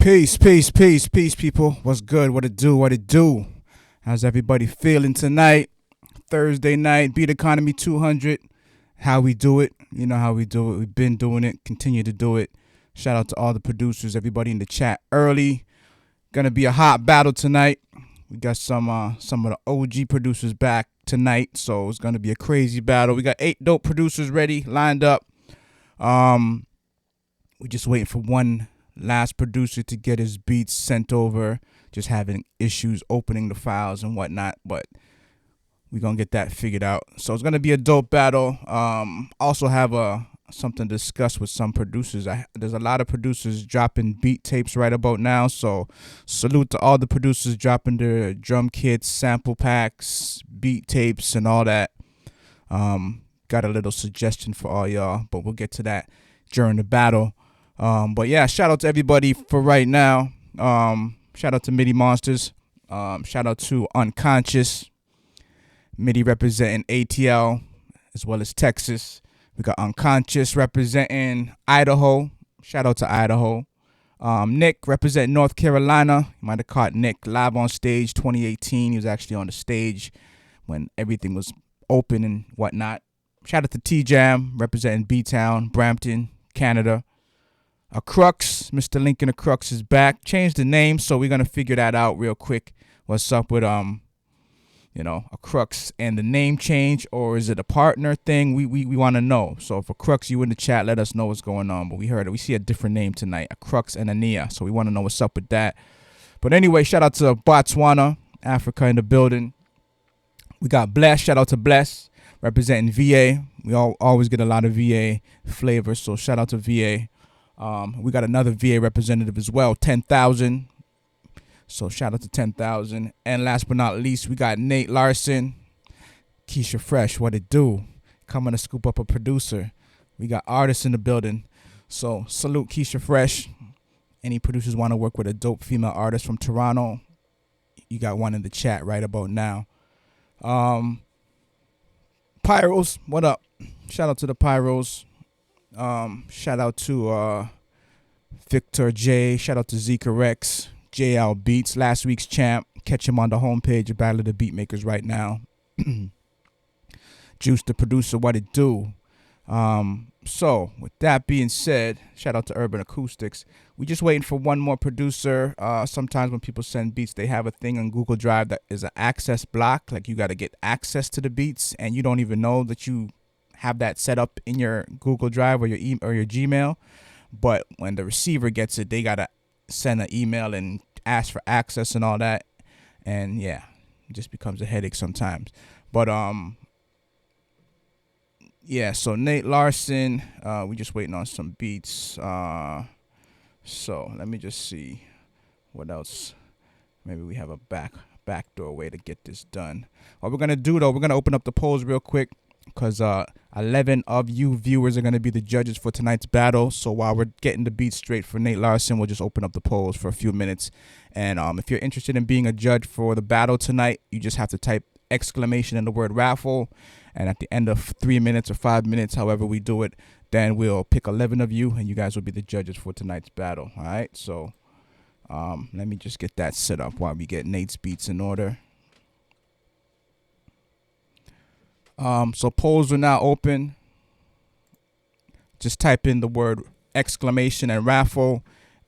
Peace, peace, peace, peace, people. What's good? What it do? What it do? How's everybody feeling tonight? Thursday night, Beat Economy 200. How we do it? You know how we do it. We've been doing it. Continue to do it. Shout out to all the producers, everybody in the chat early. Gonna be a hot battle tonight. We got some of the OG producers back tonight, so it's gonna be a crazy battle. We got 8 dope producers ready, lined up. We're just waiting for one last producer to get his beats sent over. Just having issues opening the files and whatnot, but we're gonna get that figured out. So it's gonna be a dope battle. Also have something to discuss with some producers. There's a lot of producers dropping beat tapes right about now, so salute to all the producers dropping their drum kits, sample packs, beat tapes, and all that. Got a little suggestion for all y'all, but we'll get to that during the battle. But yeah, shout out to everybody for right now. Shout out to MIDI Monsters. Shout out to Unconscious. MIDI representing ATL as well as Texas. We got Unconscious representing Idaho. Shout out to Idaho. Nick representing North Carolina. You might have caught Nick live on stage 2018. He was actually on the stage when everything was open and whatnot. Shout out to T-Jam representing B-Town, Brampton, Canada. A Crux, Mr. Lincoln A Crux is back. Changed the name, so we're gonna figure that out real quick. What's up with A Crux and the name change, or is it a partner thing? We want to know. So if A Crux, you in the chat, let us know what's going on. But we heard it. We see a different name tonight, A Crux and a Nia. So we want to know what's up with that. But anyway, shout out to Botswana, Africa in the building. We got Bless. Shout out to Bless representing VA. We always get a lot of VA flavor, so shout out to VA. We got another VA representative as well, 10,000. So shout out to 10,000. And last but not least, we got Nate Larson, Keisha Fresh. What it do? Coming to scoop up a producer. We got artists in the building. So salute Keisha Fresh. Any producers want to work with a dope female artist from Toronto, you got one in the chat right about now. Pyros, what up? Shout out to the Pyros. Shout out to Victor J. Shout out to Zika Rex. JL Beats, last week's champ. Catch him on the homepage of Battle of the Beatmakers right now. Juice the producer, what it do? So with that being said, shout out to Urban Acoustics. We just waiting for one more producer. Sometimes when people send beats, they have a thing on Google Drive that is an access block. Like you got to get access to the beats, and you don't even know that you have that set up in your Google Drive or your or your Gmail. But when the receiver gets it, they gotta send an email and ask for access and all that. And yeah, it just becomes a headache sometimes. But yeah, so Nate Larson, we just waiting on some beats. So let me just see what else. Maybe we have a backdoor way to get this done. What we're gonna do though, we're gonna open up the polls real quick, because 11 of you viewers are going to be the judges for tonight's battle. So while we're getting the beats straight for Nate Larson, we'll just open up the polls for a few minutes. And if you're interested in being a judge for the battle tonight, you just have to type exclamation in the word raffle. And at the end of 3 minutes or 5 minutes, however we do it, then we'll pick 11 of you, and you guys will be the judges for tonight's battle. All right, so let me just get that set up while we get Nate's beats in order. So polls are now open. Just type in the word exclamation and raffle,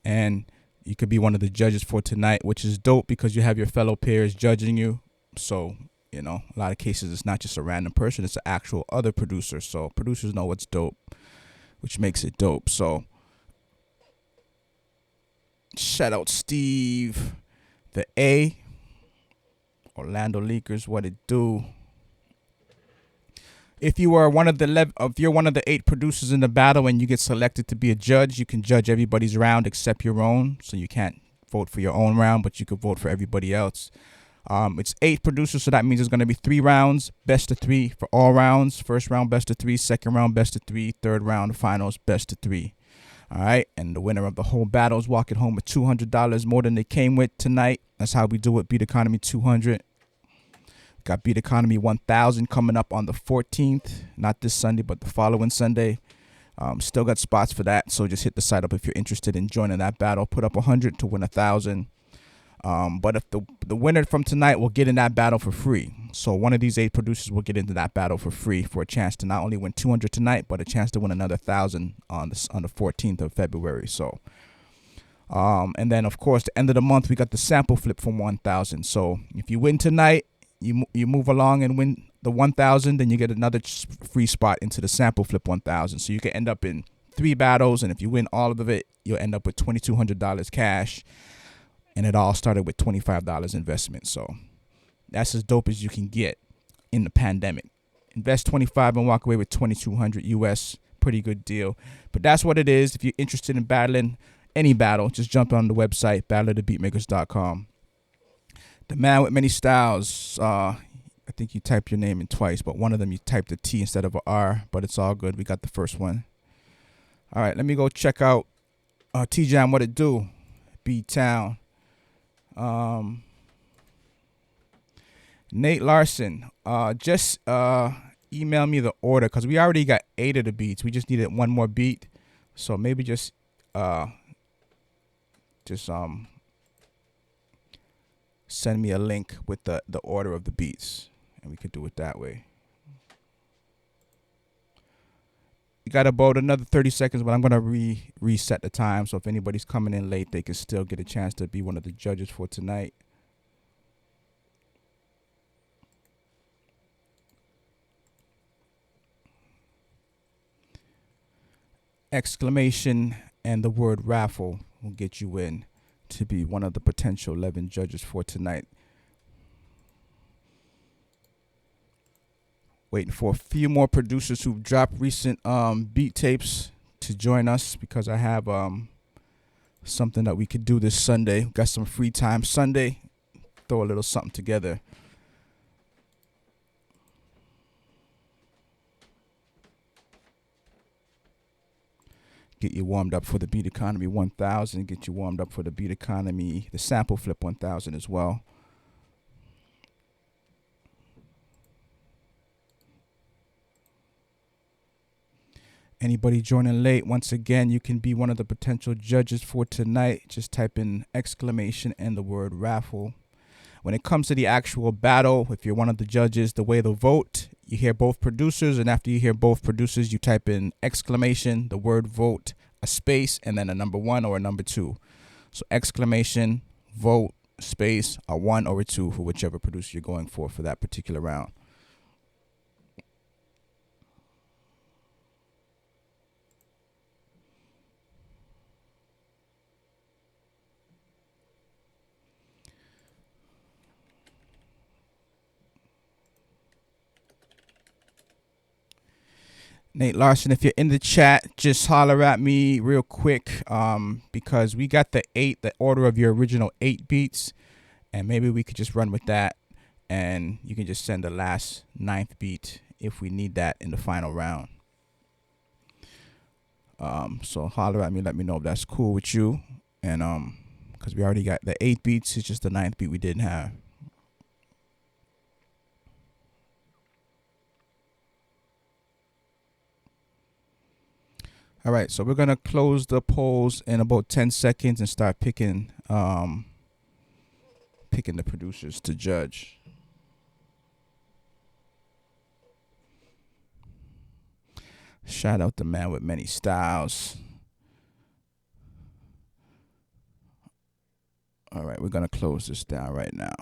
and you could be one of the judges for tonight, which is dope because you have your fellow peers judging you. So, you know, a lot of cases it's not just a random person, it's an actual other producer. So producers know what's dope, which makes it dope. So shout out Steve, the A, Orlando Leakers, what it do? If you are one of if you're one of the 8 producers in the battle and you get selected to be a judge, you can judge everybody's round except your own. So you can't vote for your own round, but you could vote for everybody else. It's 8 producers, so that means there's going to be 3 rounds, best of 3 for all rounds. First round, best of 3. Second round, best of 3. Third round, finals, best of 3. All right, and the winner of the whole battle is walking home with $200 more than they came with tonight. That's how we do it. Beat Economy 200. Got Beat Economy 1000 coming up on the 14th. Not this Sunday, but the following Sunday. Still got spots for that, so just hit the site up if you're interested in joining that battle. Put up 100 to win 1,000. But if the winner from tonight will get in that battle for free. So one of these 8 producers will get into that battle for free for a chance to not only win 200 tonight, but a chance to win another 1,000 on the 14th of February. So, and then of course the end of the month we got the sample flip from 1,000. So if you win tonight, you move along and win the 1,000, then you get another free spot into the sample flip 1,000. So you can end up in 3 battles, and if you win all of it, you'll end up with $2,200 cash. And it all started with $25 investment. So that's as dope as you can get in the pandemic. Invest $25 and walk away with $2,200 US. Pretty good deal. But that's what it is. If you're interested in battling any battle, just jump on the website, battleofthebeatmakers.com. The man with many styles. I think you typed your name in twice, but one of them you typed a T instead of a R, but it's all good. We got the first one. All right, let me go check out T-Jam, what it do? B-Town. Nate Larson, just email me the order, because we already got 8 of the beats. We just needed one more beat, so maybe just send me a link with the order of the beats, and we could do it that way. You got about another 30 seconds, but I'm gonna reset the time, so if anybody's coming in late, they can still get a chance to be one of the judges for tonight. Exclamation and the word raffle will get you in to be one of the potential 11 judges for tonight. Waiting for a few more producers who've dropped recent beat tapes to join us, because I have something that we could do this Sunday. Got some free time Sunday. Throw a little something together. Get you warmed up for the Beat Economy 1000. Get you warmed up for the Beat Economy, the Sample Flip 1000 as well. Anybody joining late, once again, you can be one of the potential judges for tonight. Just type in exclamation and the word raffle. When it comes to the actual battle, if you're one of the judges, the way they'll vote, you hear both producers, and after you hear both producers, you type in exclamation, the word vote, a space, and then a number 1 or a number 2. So exclamation, vote, space, a 1 or a 2 for whichever producer you're going for that particular round. Nate Larson, if you're in the chat, just holler at me real quick, because we got the order of your original 8 beats, and maybe we could just run with that, and you can just send the last 9th beat if we need that in the final round. So holler at me, let me know if that's cool with you, and because we already got the 8 beats, it's just the 9th beat we didn't have. All right, so we're gonna close the polls in about 10 seconds and start picking the producers to judge. Shout out the man with many styles. All right, we're gonna close this down right now.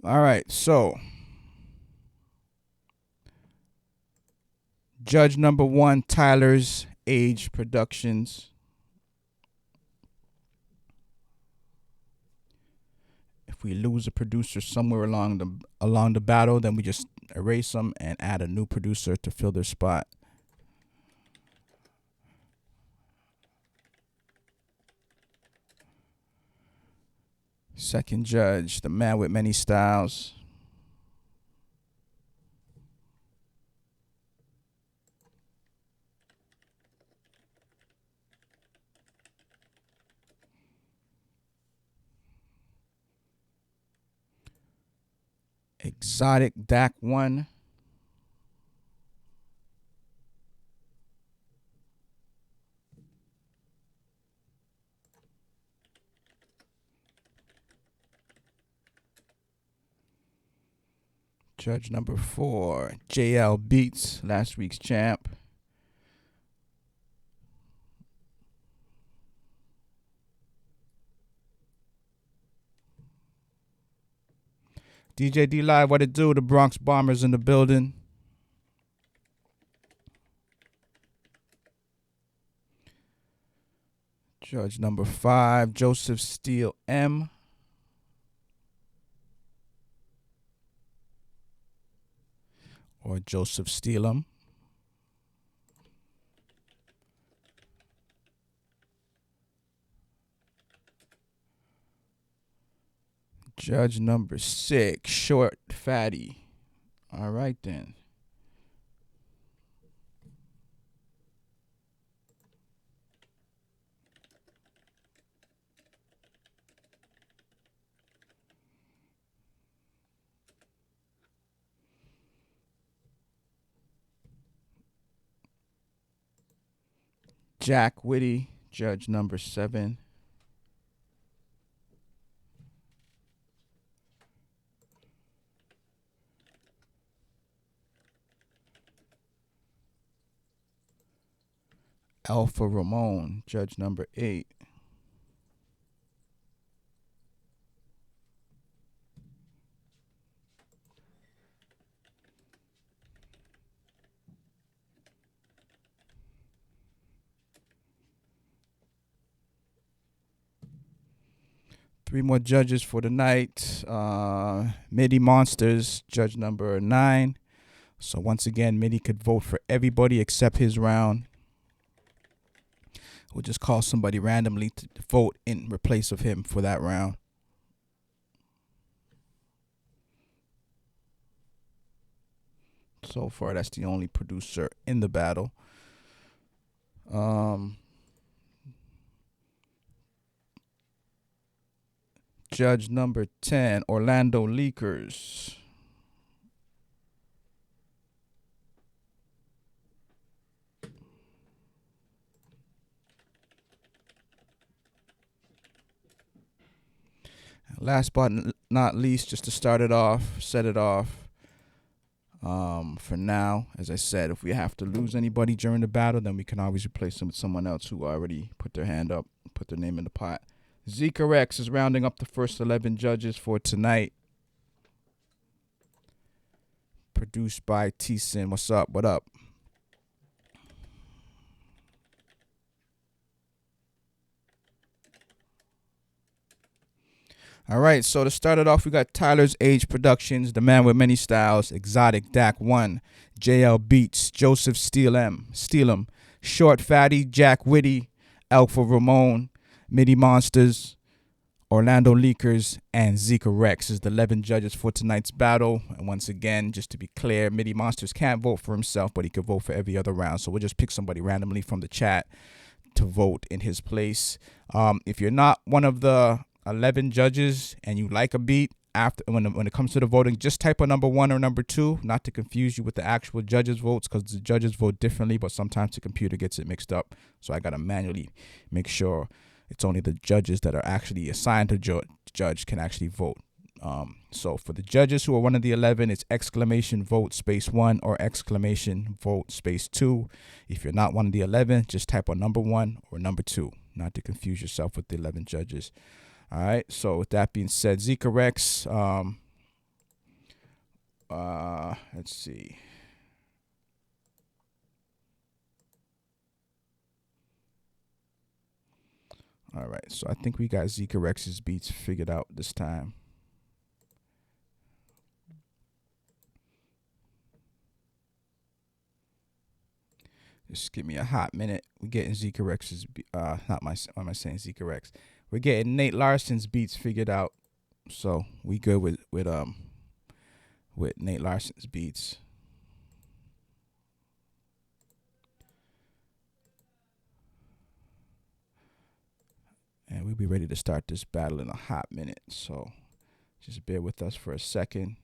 All right, so judge number 1, Tyler's Age Productions. If we lose a producer somewhere along the battle, then we just erase them and add a new producer to fill their spot. Second judge, the man with many styles. Exotic DAC 1. Judge number 4, JL Beats, last week's champ. DJ D Live, what it do? The Bronx Bombers in the building. Judge number 5, Joseph Steele M. Or Joseph Steelem. Judge number 6, Short Fatty. All right then. Jack Whitty, judge number 7. Alpha Ramon, judge number 8. Three more judges for the night. Midi Monsters, judge number 9. So once again, Midi could vote for everybody except his round. We'll just call somebody randomly to vote in replace of him for that round. So far, that's the only producer in the battle. Judge number 10, Orlando Leakers. Last but not least, just to start it off, set it off. For now, as I said, if we have to lose anybody during the battle, then we can always replace them with someone else who already put their hand up, put their name in the pot. Zika Rex is rounding up the first 11 judges for tonight. Produced by T-Sin. What's up? What up? All right, so to start it off, we got Tyler's Age Productions, The Man with Many Styles, Exotic Dak 1, JL Beats, Joseph Steelem, Short Fatty, Jack Whitty, Alpha Ramon, Midi Monsters, Orlando Leakers, and Zika Rex is the 11 judges for tonight's battle. And once again, just to be clear, Midi Monsters can't vote for himself, but he can vote for every other round. So we'll just pick somebody randomly from the chat to vote in his place. If you're not one of the 11 judges and you like a beat, after when it comes to the voting, just type a number 1 or number 2, not to confuse you with the actual judges' votes, because the judges vote differently, but sometimes the computer gets it mixed up. So I got to manually make sure it's only the judges that are actually assigned to judge can actually vote. So for the judges who are one of the 11, it's exclamation vote space 1 or exclamation vote space 2. If you're not one of the 11, just type on number 1 or number 2, not to confuse yourself with the 11 judges. All right, so with that being said, Zika Rex, let's see. All right, so I think we got Zika Rex's beats figured out this time. Just give me a hot minute. We're getting Zika Rex's, why am I saying Zika Rex? We're getting Nate Larson's beats figured out, so we good with Nate Larson's beats. And we'll be ready to start this battle in a hot minute, so just bear with us for a second.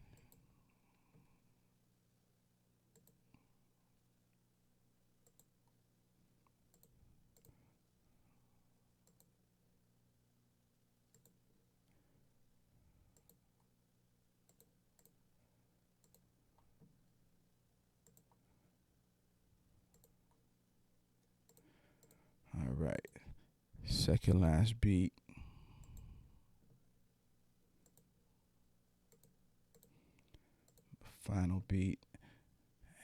right. Second last beat. Final beat.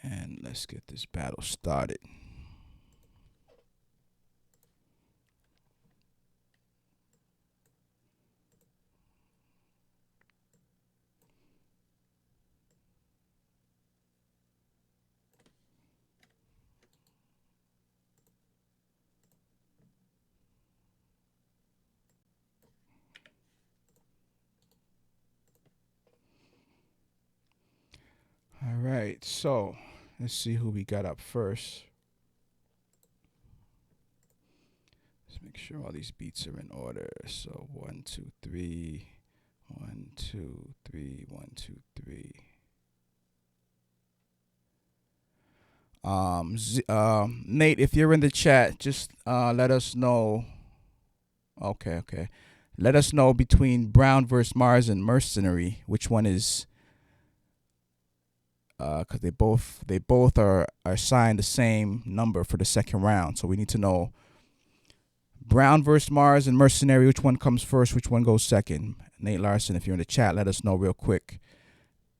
And let's get this battle started. All right, so let's see who we got up first. Let's make sure all these beats are in order. So 1, 2, 3. 1, 2, 3. 1, 2, 3. Nate, if you're in the chat, just let us know. Okay. Let us know between Brown versus Mars and Mercenary, which one is. Because they both are assigned the same number for the second round, so we need to know Brown versus Mars and Mercenary, which one comes first, which one goes second. Nate Larson, if you're in the chat, let us know real quick.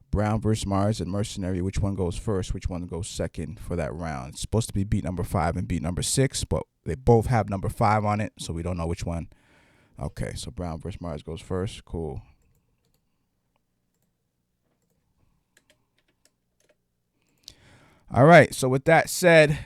Brown versus Mars and Mercenary, which one goes first, which one goes second for that round. It's supposed to be beat number 5 and beat number 6, but they both have number 5 on it, so we don't know which one. Okay, so Brown versus Mars goes first. Cool. All right, so with that said,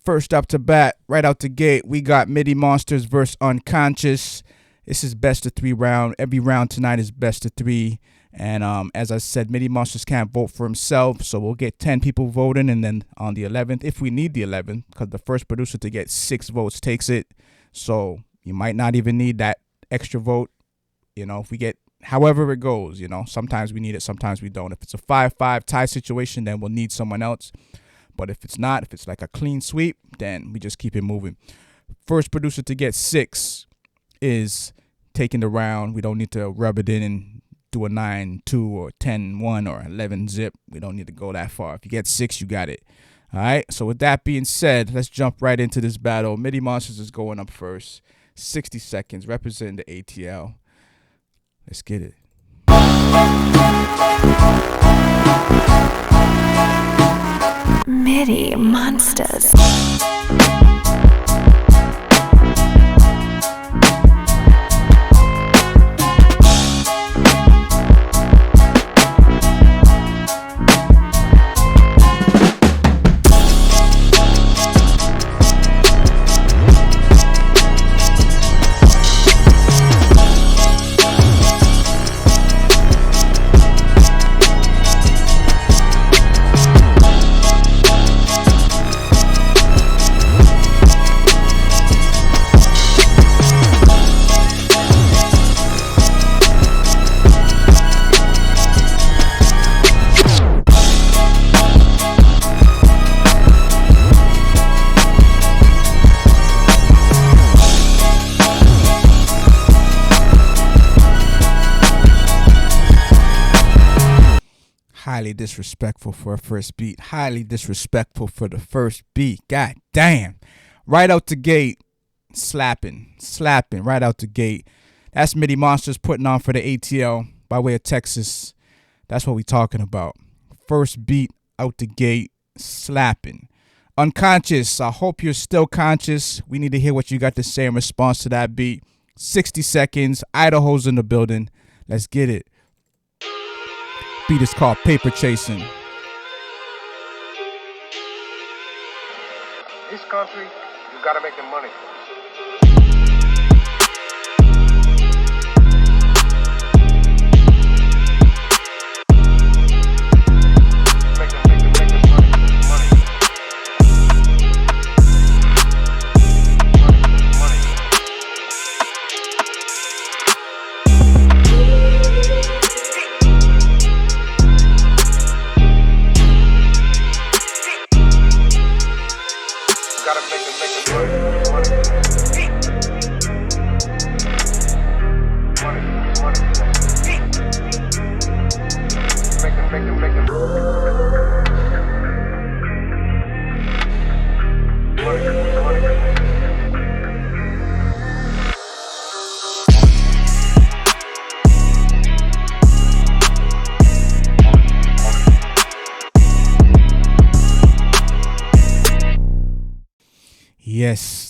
first up to bat, right out the gate, we got MIDI Monsters versus Unconscious. This is best of 3 round. Every round tonight is best of 3. And as I said, MIDI Monsters can't vote for himself, so we'll get 10 people voting, and then on the 11th, if we need the 11th, because the first producer to get 6 votes takes it, so you might not even need that extra vote. If we get, however it goes, sometimes we need it, sometimes we don't. If it's a 5-5 tie situation, then we'll need someone else. But if it's not, if it's like a clean sweep, then we just keep it moving. First producer to get 6 is taking the round. We don't need to rub it in and do a 9-2 or 10-1 or 11-zip. We don't need to go that far. If you get 6, you got it. All right, so with that being said, let's jump right into this battle. MIDI Monsters is going up first. 60 seconds, representing the ATL. Let's get it. MIDI Monsters. Highly disrespectful for a first beat. Highly disrespectful for the first beat. God damn. Right out the gate. Slapping right out the gate. That's MIDI Monsters putting on for the ATL by way of Texas. That's what we talking about. First beat out the gate. Slapping. Unconscious. I hope you're still conscious. We need to hear what you got to say in response to that beat. 60 seconds. Idaho's in the building. Let's get it. Beat is called Paper Chasing. This country, you gotta make the money. Gotta make it money.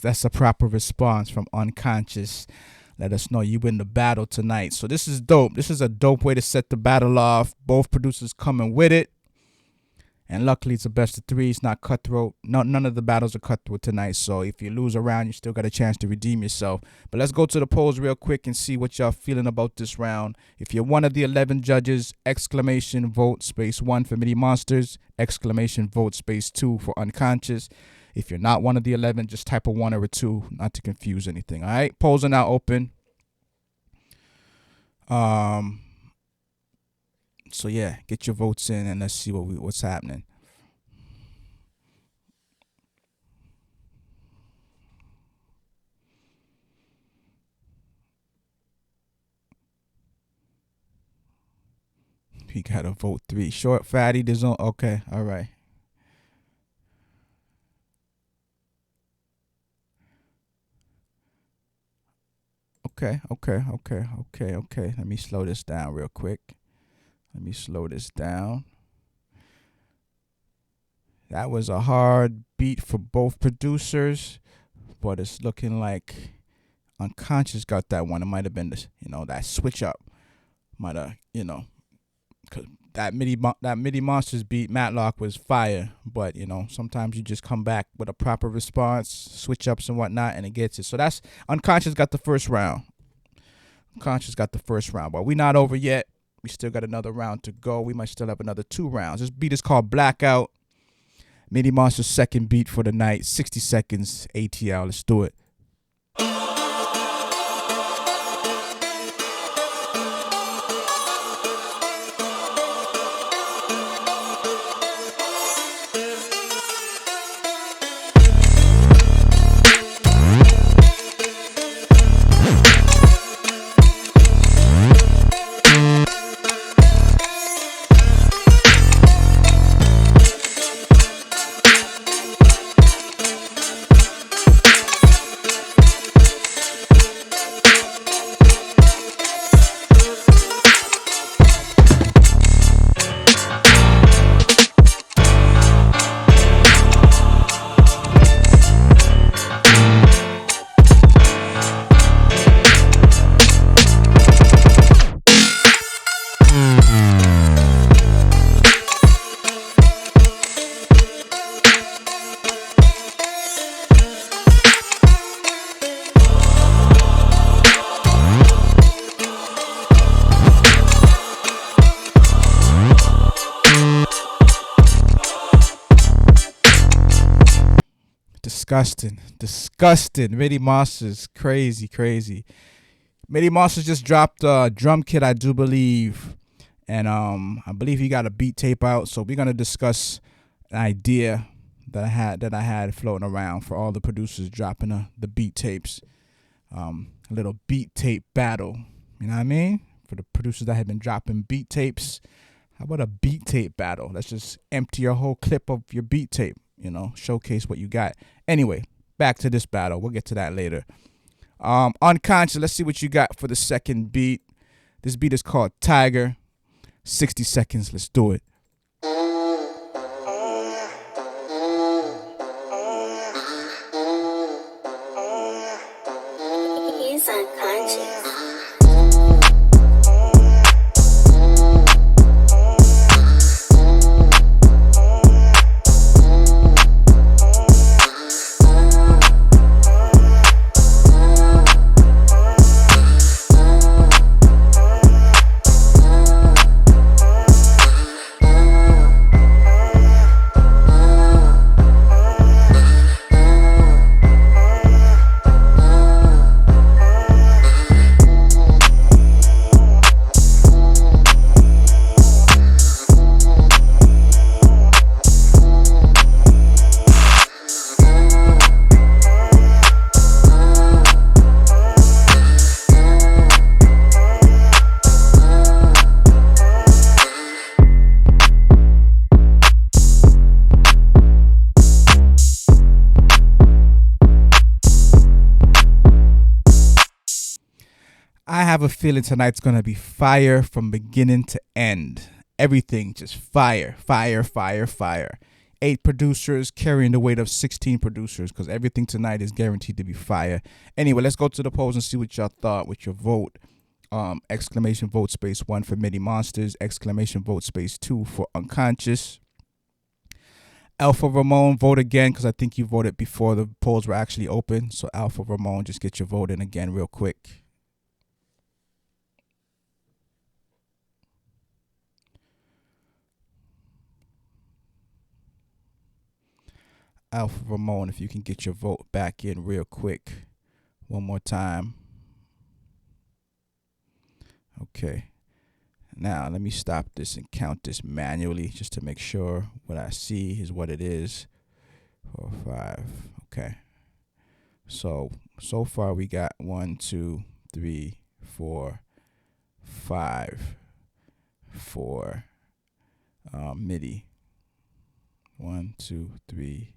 That's a proper response from unconscious. Let us know you win the battle tonight. So this is dope. This is a dope way to set the battle off. Both producers coming with it. And luckily, it's a best of three. It's not cutthroat. No, none of the battles are cutthroat tonight. So if you lose a round, you still got a chance to redeem yourself. But let's go to the polls real quick and see what y'all feeling about this round. If you're one of the 11 judges, exclamation vote space 1 for Mini Monsters, exclamation vote space 2 for Unconscious. If you're not one of the 11, just type a 1 or a 2, not to confuse anything. All right, polls are now open. So yeah, get your votes in and let's see what's happening. We gotta vote 3. Short fatty, there's no okay, all right. Okay. Let me slow this down real quick. That was a hard beat for both producers, but it's looking like Unconscious got that one. It might have been this, that switch up. Might have, cause that MIDI Monsters beat Matlock was fire, but sometimes you just come back with a proper response, switch ups and whatnot, and it gets it. So that's Unconscious got the first round. But we're not over yet. We still got another round to go. We might still have another 2 rounds. This beat is called Blackout. MIDI Monster's second beat for the night. 60 seconds ATL. Let's do it. Disgusting. MIDI Monsters, crazy. MIDI Monsters just dropped a drum kit, I do believe, and I believe he got a beat tape out. So we're gonna discuss an idea that I had floating around for all the producers dropping the beat tapes. A little beat tape battle. You know what I mean? For the producers that have been dropping beat tapes, how about a beat tape battle? Let's just empty your whole clip of your beat tape. Showcase what you got. Anyway, back to this battle. We'll get to that later. Unconscious, let's see what you got for the second beat. This beat is called Tiger. 60 seconds, let's do it. He's unconscious. I have a feeling tonight's gonna be fire from beginning to end. Everything just fire. 8 producers carrying the weight of 16 producers, because everything tonight is guaranteed to be fire. Anyway, let's go to the polls and see what y'all thought with your vote. Exclamation vote space 1 for Midi Monsters, exclamation vote space 2 for Unconscious. Alpha Ramon, vote again, because I think you voted before the polls were actually open. So Alpha Ramon, just get your vote in again real quick. Alpha Ramon, if you can get your vote back in real quick. One more time. Okay. Now, let me stop this and count this manually just to make sure what I see is what it is. 4, 5. Okay. So far we got 1, 2, 3, 4, 5 for MIDI. 1, 2, 3,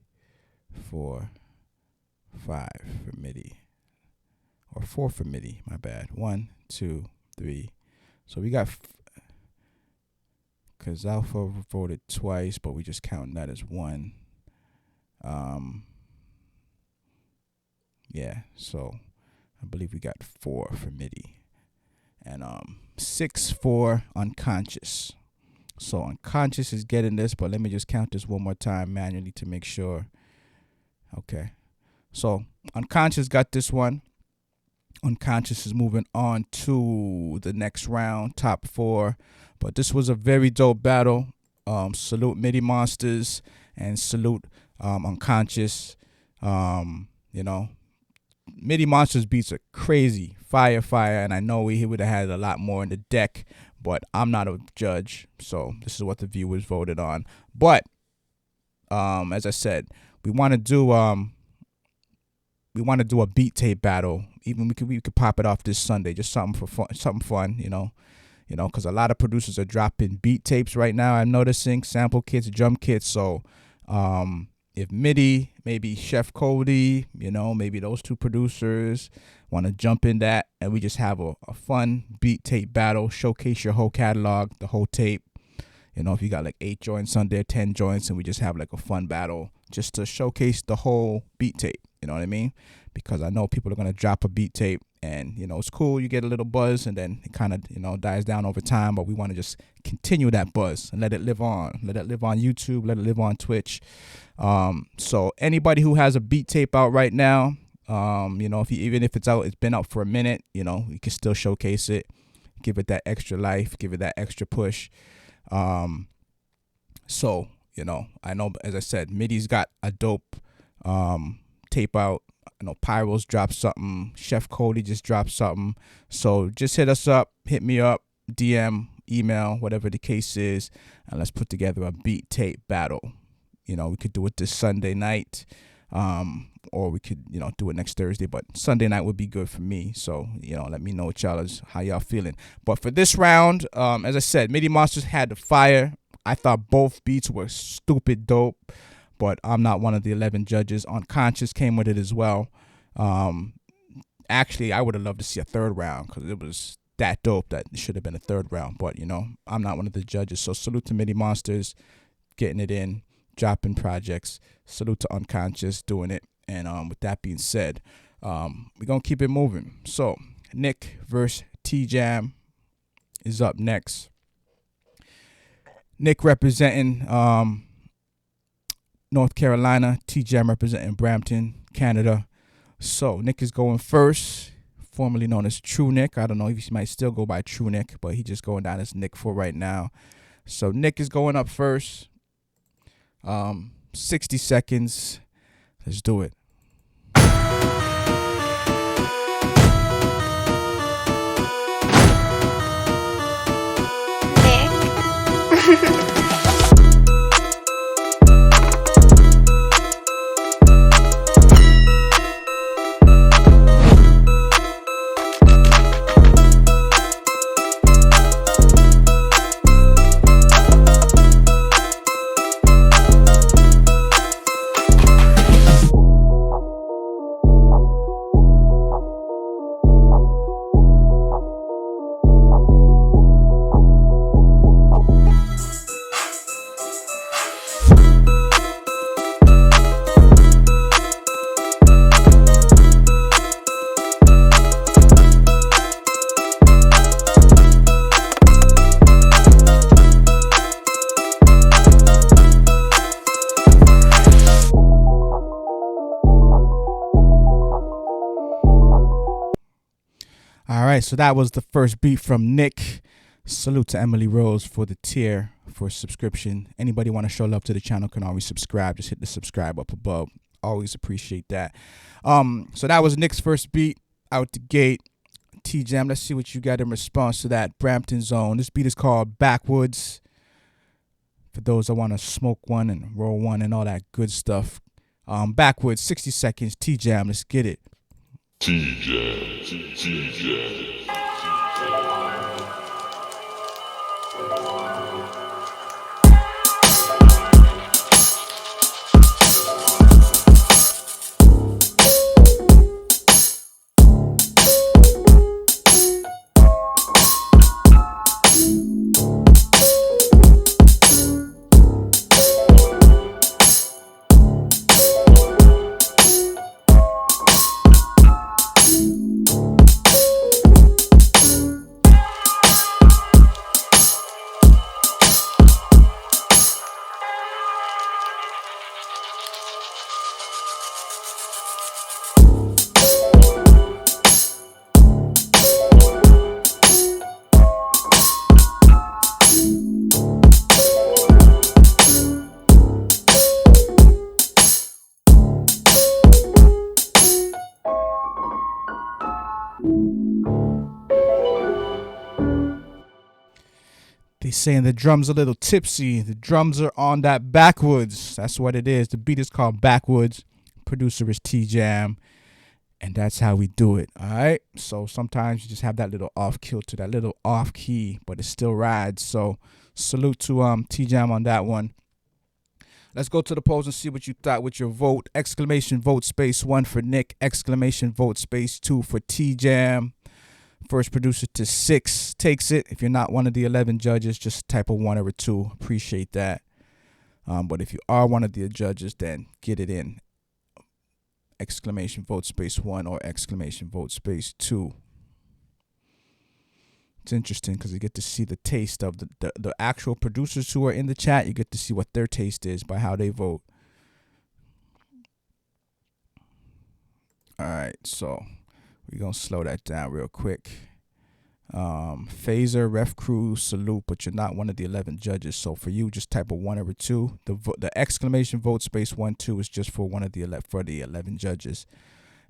4, 5 for MIDI. Or 4 for MIDI, my bad. 1, 2, 3. So we got, because Alpha voted twice, but we just counting that as 1. Yeah, so I believe we got 4 for MIDI. And 6 for Unconscious. So Unconscious is getting this, but let me just count this one more time manually to make sure. Okay. So Unconscious got this one. Unconscious is moving on to the next round, top 4. But this was a very dope battle. Salute Midi Monsters and salute Unconscious. Midi Monsters beats are crazy, fire, and I know he would have had a lot more in the deck, but I'm not a judge, so this is what the viewers voted on. But as I said, we want to do a beat tape battle. Even we could pop it off this Sunday, just something fun, because a lot of producers are dropping beat tapes right now. I'm noticing sample kits, drum kits. So if MIDI, maybe Chef Cody, maybe those 2 producers want to jump in that, and we just have a fun beat tape battle, showcase your whole catalog, the whole tape. If you got like 8 joints on there, 10 joints, and we just have like a fun battle just to showcase the whole beat tape. You know what I mean? Because I know people are going to drop a beat tape and, it's cool. You get a little buzz and then it kind of, dies down over time. But we want to just continue that buzz and let it live on. Let it live on YouTube. Let it live on Twitch. So anybody who has a beat tape out right now, even if it's been out for a minute, you can still showcase it. Give it that extra life. Give it that extra push. So, I know, as I said, MIDI's got a dope tape out. I know Pyro's dropped something. Chef Cody just dropped something. So just hit us up, hit me up, DM, email, whatever the case is, and let's put together a beat tape battle. We could do it this Sunday night, or we could, do it next Thursday. But Sunday night would be good for me. So, let me know what how y'all feeling. But for this round, as I said, Midi Monsters had the fire. I thought both beats were stupid dope. But I'm not one of the 11 judges. Unconscious came with it as well. Actually, I would have loved to see a 3rd round because it was that dope that it should have been a 3rd round. But, I'm not one of the judges. So salute to Midi Monsters, getting it in, dropping projects. Salute to Unconscious, doing it. And with that being said, we're going to keep it moving. So Nick versus T-Jam is up next. Nick representing North Carolina, T-Jam representing Brampton, Canada. So Nick is going first, formerly known as True Nick. I don't know if he might still go by True Nick, but he's just going down as Nick for right now. So Nick is going up first. 60 seconds. Let's do it. Nick. All right, so that was the first beat from Nick. Salute to Emily Rose for the tier for subscription. Anybody want to show love to the channel can always subscribe. Just hit the subscribe up above. Always appreciate that. So that was Nick's first beat out the gate. T-Jam, let's see what you got in response to that. Brampton Zone. This beat is called Backwoods. For those that want to smoke one and roll one and all that good stuff. Backwoods, 60 seconds. T-Jam, let's get it. T-Jam. They saying the drums a little tipsy. The drums are on that Backwoods. That's what it is. The beat is called Backwoods. Producer is T-Jam. And that's how we do it. All right. So sometimes you just have that little off kilter, that little off key, but it still rides. So salute to T-Jam on that one. Let's go to the polls and see what you thought with your vote. Exclamation vote space 1 for Nick. Exclamation vote space 2 for T-Jam. First producer to 6 takes it. If you're not one of the 11 judges, just type a 1 or a 2. Appreciate that. But if you are one of the judges, then get it in. Exclamation vote space 1 or exclamation vote space 2. It's interesting because you get to see the taste of the actual producers who are in the chat. You get to see what their taste is by how they vote. All right, so we're going to slow that down real quick. Phaser, Ref Crew, salute, but you're not one of the 11 judges. So for you, just type a 1 or a 2. The exclamation vote space 1, 2 is just for one of the 11 judges.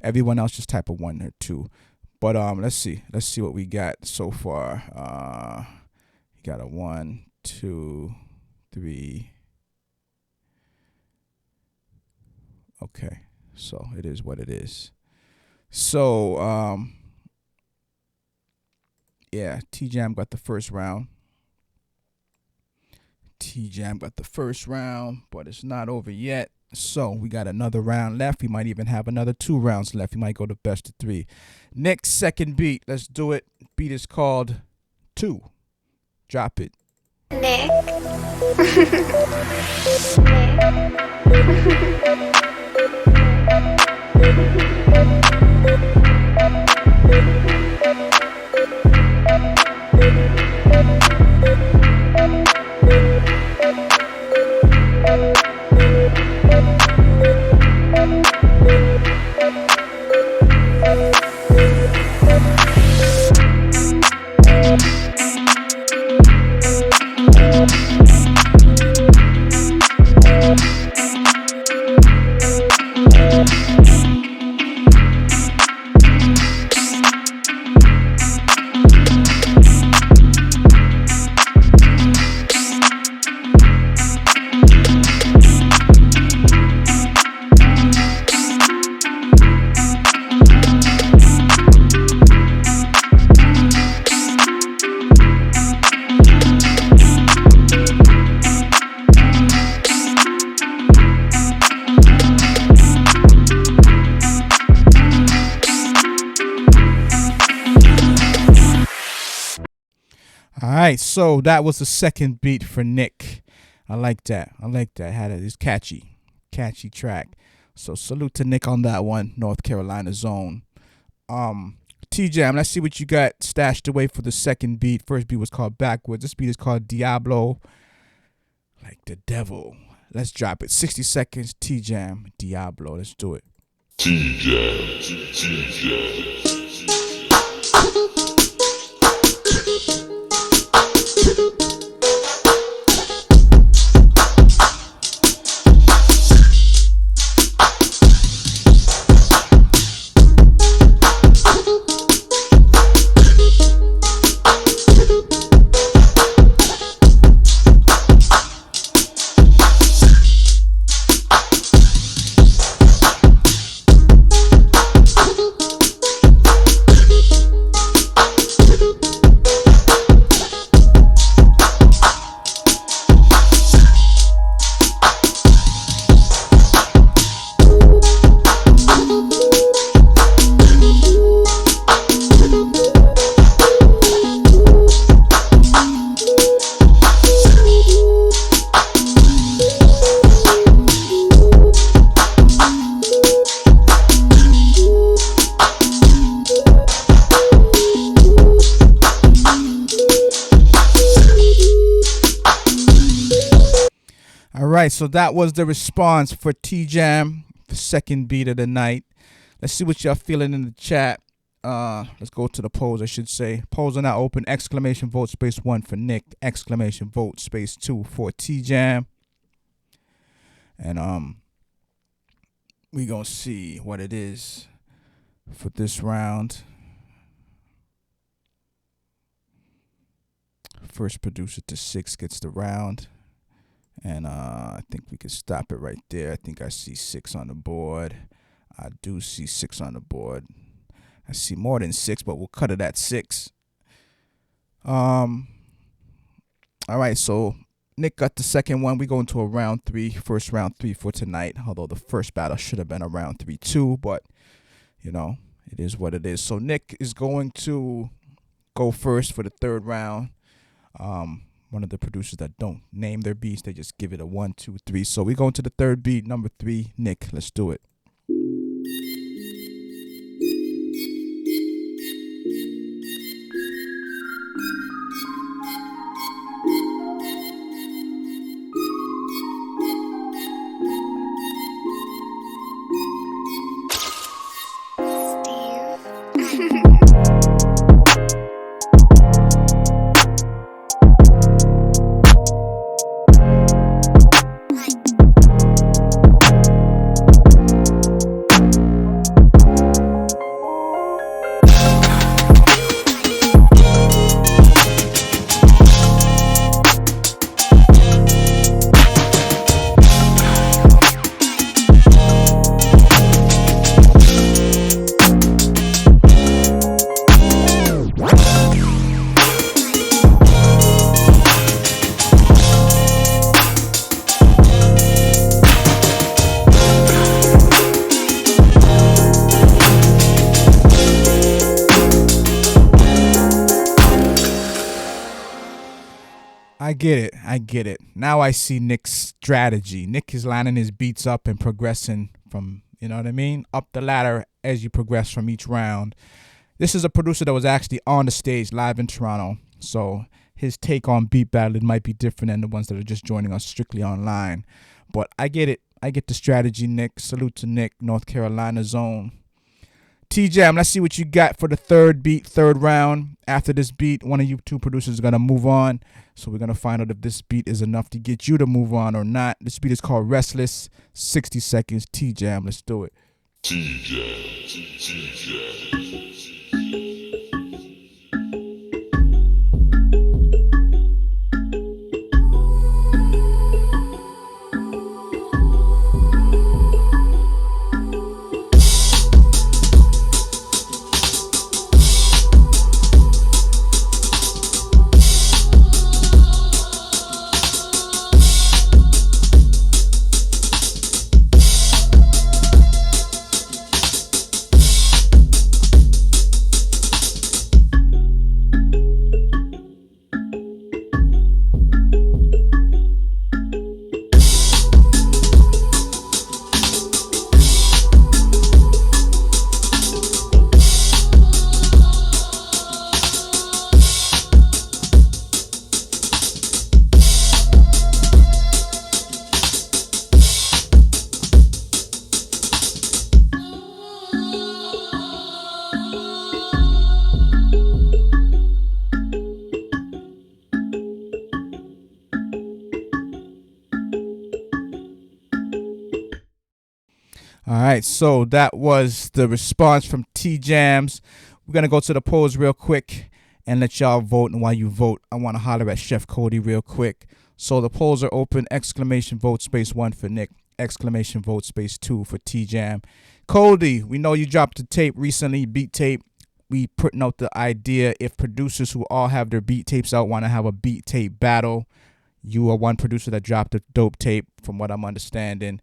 Everyone else just type a 1 or 2. But let's see what we got so far. You got a 1, 2, 3. Okay, so it is what it is. So yeah, T-Jam got the first round. But it's not over yet. So we got another round left. We might even have another 2 rounds left. We might go to best of 3. Next second beat. Let's do it. Beat is called 2. Drop it. Nick. All right, so that was the second beat for Nick. I like that. It's catchy track. So salute to Nick on that one. North Carolina zone. T-Jam, let's see what you got stashed away for the second beat. First beat was called Backwoods. This beat is called Diablo, like the devil. Let's drop it. 60 seconds. T-Jam, Diablo. Let's do it. T-Jam. right, so that was the response for T Jam, the second beat of the night. Let's see what y'all feeling in the chat. Let's go to the polls, I should say. Polls are now open. Exclamation vote space 1 for Nick. Exclamation vote space 2 for T Jam. And we gonna see what it is for this round. First producer to 6 gets the round. And I think we could stop it right there. I think I see 6 on the board. I do see 6 on the board. I see more than 6, but we'll cut it at 6. All right, so Nick got the second one. We go into a round 3, first round 3 for tonight. Although the first battle should have been a round 3 too, but you know, it is what it is. So Nick is going to go first for the third round. One of the producers that don't name their beats, they just give it a 1, 2, 3. So we go into the third beat, number 3. Nick, let's do it. I get it. Now I see Nick's strategy. Nick is lining his beats up and progressing from, you know what I mean, up the ladder as you progress from each round. This is a producer that was actually on the stage live in Toronto, so his take on beat battling might be different than the ones that are just joining us strictly online. But I get it. I get the strategy, Nick. Salute to Nick, North Carolina zone. T-Jam, let's see what you got for the third beat, third round. After this beat, one of you two producers is going to move on. So we're going to find out if this beat is enough to get you to move on or not. This beat is called Restless. 60 seconds. T-Jam, let's do it. T-Jam. All right, so that was the response from T-Jams. We're going to go to the polls real quick and let y'all vote. And while you vote, I want to holler at Chef Cody real quick. So the polls are open. Exclamation vote space 1 for Nick. Exclamation vote space 2 for T-Jam. Cody, we know you dropped a tape recently, beat tape. We putting out the idea if producers who all have their beat tapes out want to have a beat tape battle. You are one producer that dropped a dope tape from what I'm understanding.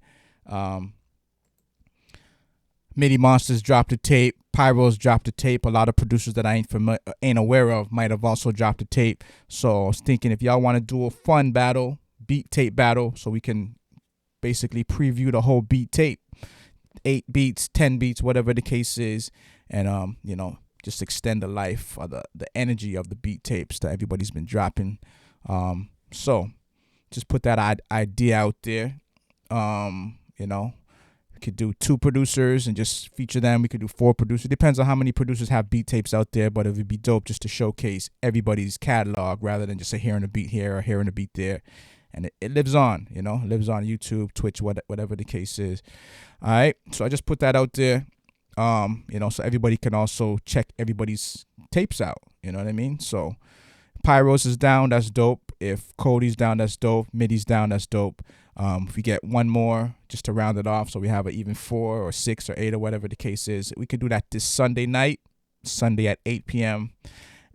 MIDI Monsters dropped a tape. Pyro's dropped a tape. A lot of producers that I ain't aware of might have also dropped a tape. So I was thinking if y'all want to do a fun battle, beat tape battle, so we can basically preview the whole beat tape, 8 beats, 10 beats, whatever the case is, and just extend the life or the energy of the beat tapes that everybody's been dropping. So just put that idea out there. You know, we could do 2 producers and just feature them. We could do 4 producers. Depends on how many producers have beat tapes out there, but it would be dope just to showcase everybody's catalog rather than just hearing a beat here or hearing a beat there. And it lives on, you know, it lives on YouTube, Twitch, whatever the case is. All right, so I just put that out there, you know, so everybody can also check everybody's tapes out. You know what I mean? So Pyros is down, that's dope. If Cody's down, that's dope. Midi's down, that's dope. If we get one more just to round it off, so we have an even 4 or 6 or 8 or whatever the case is, we could do that this Sunday night, Sunday at 8 p.m.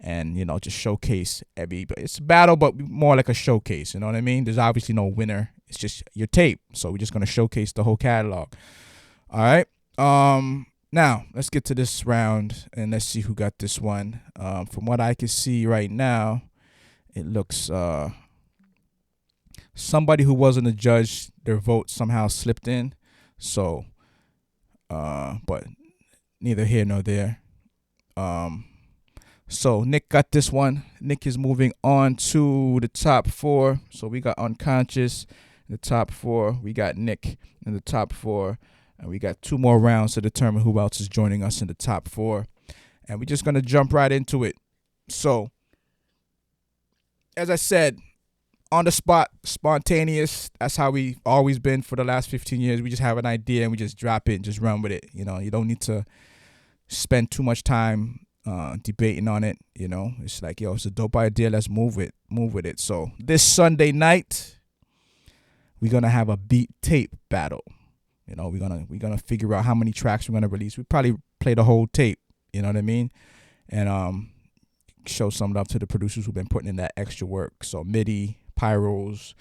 And, you know, just showcase it's a battle, but more like a showcase. You know what I mean? There's obviously no winner. It's just your tape. So we're just going to showcase the whole catalog. All right. Now, let's get to this round, and let's see who got this one. From what I can see right now, it looks somebody who wasn't a judge, their vote somehow slipped in. So, but neither here nor there. So Nick got this one. Nick is moving on to the top 4. So we got Unconscious in the top 4. We got Nick in the top 4. And we got 2 more rounds to determine who else is joining us in the top 4. And we're just going to jump right into it. So, as I said, on the spot, spontaneous. That's how we've always been for the last 15 years. We just have an idea and we just drop it and just run with it. You know, you don't need to spend too much time debating on it. You know, it's like, yo, it's a dope idea. Let's move with it. So this Sunday night, we're going to have a beat tape battle. You know, we're gonna figure out how many tracks we're gonna release. We probably play the whole tape. You know what I mean? And show some love to the producers who've been putting in that extra work. So Midi, Pyros,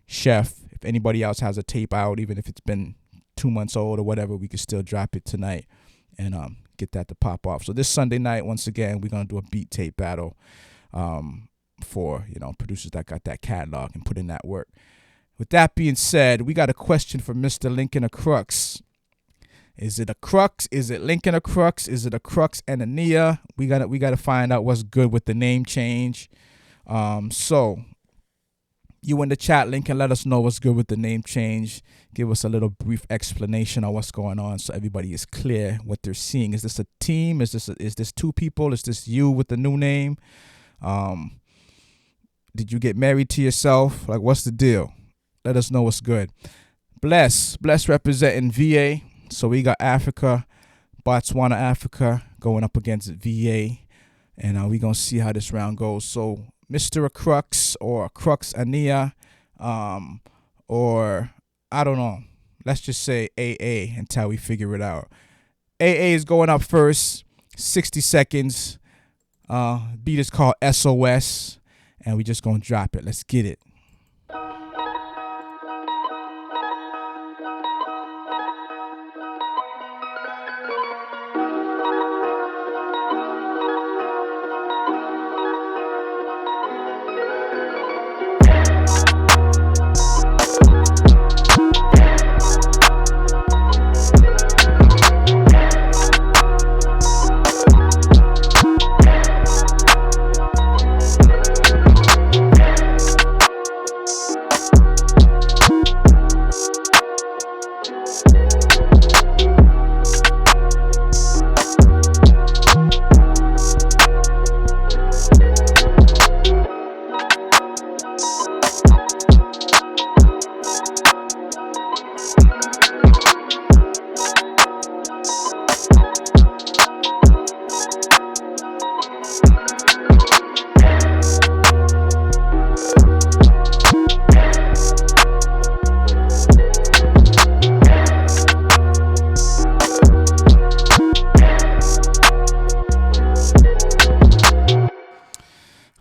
Chef. If anybody else has a tape out, even if it's been 2 months old or whatever, we can still drop it tonight and get that to pop off. So this Sunday night, once again, we're gonna do a beat tape battle for, you know, producers that got that catalog and put in that work. With that being said, we got a question for Mr. Lincoln a Crux. Is it a crux? Is it Lincoln a Crux? Is it a crux and a Nia? We gotta find out what's good with the name change. So you in the chat, Lincoln, let us know what's good with the name change. Give us a little brief explanation on what's going on so everybody is clear what they're seeing. Is this a team? Is this 2 people? Is this you with the new name? Did you get married to yourself? Like, what's the deal? Let us know what's good. Bless representing VA. So we got Africa, Botswana, Africa going up against VA. And we going to see how this round goes. So Mr. Crux or Crux Ania, or I don't know. Let's just say AA until we figure it out. AA is going up first, 60 seconds. Beat is called SOS. And we just going to drop it. Let's get it.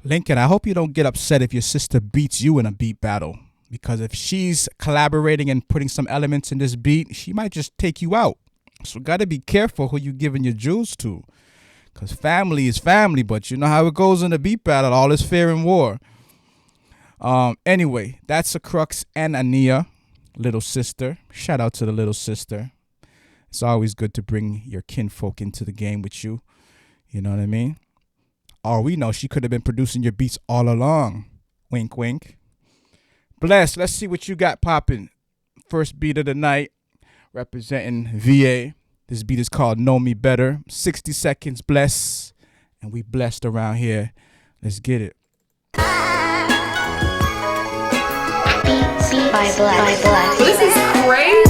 Lincoln, I hope you don't get upset if your sister beats you in a beat battle, because if she's collaborating and putting some elements in this beat, she might just take you out. So gotta be careful who you giving your jewels to, because family is family, but you know how it goes in a beat battle, all is fair in war. Anyway, that's a Crux and a Nia, little sister. Shout out to the little sister. It's always good to bring your kinfolk into the game with you. You know what I mean? Or we know she could have been producing your beats all along. Wink, wink. Bless, let's see what you got popping. First beat of the night, representing VA. This beat is called Know Me Better. 60 seconds, Bless. And we blessed around here. Let's get it. Beat by Bless. This is crazy.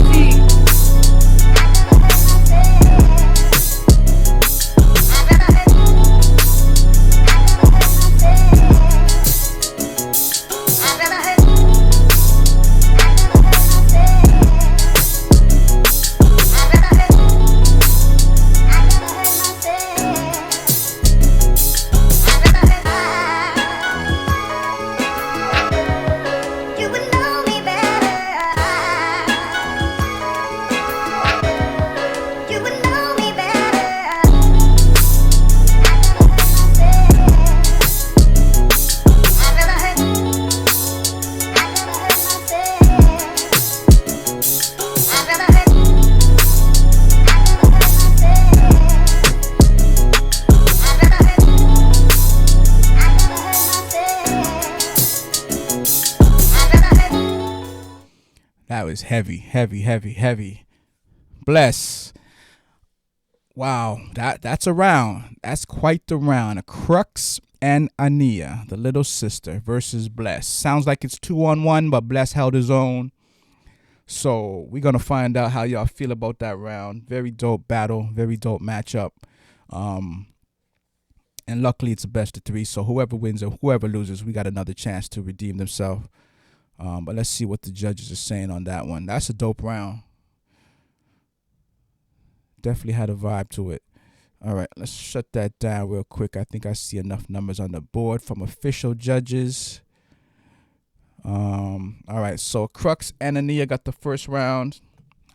That was heavy. Bless. Wow, that's a round. That's quite the round. Crux and Ania, the little sister, versus Bless. Sounds like it's 2-on-1, but Bless held his own. So we're gonna find out how y'all feel about that round. Very dope battle, very dope matchup. And luckily it's a best of 3. So whoever wins or whoever loses, we got another chance to redeem themselves. But let's see what the judges are saying on that one. That's a dope round. Definitely had a vibe to it. All right, let's shut that down real quick. I think I see enough numbers on the board from official judges. All right, so Crux and Ania got the first round.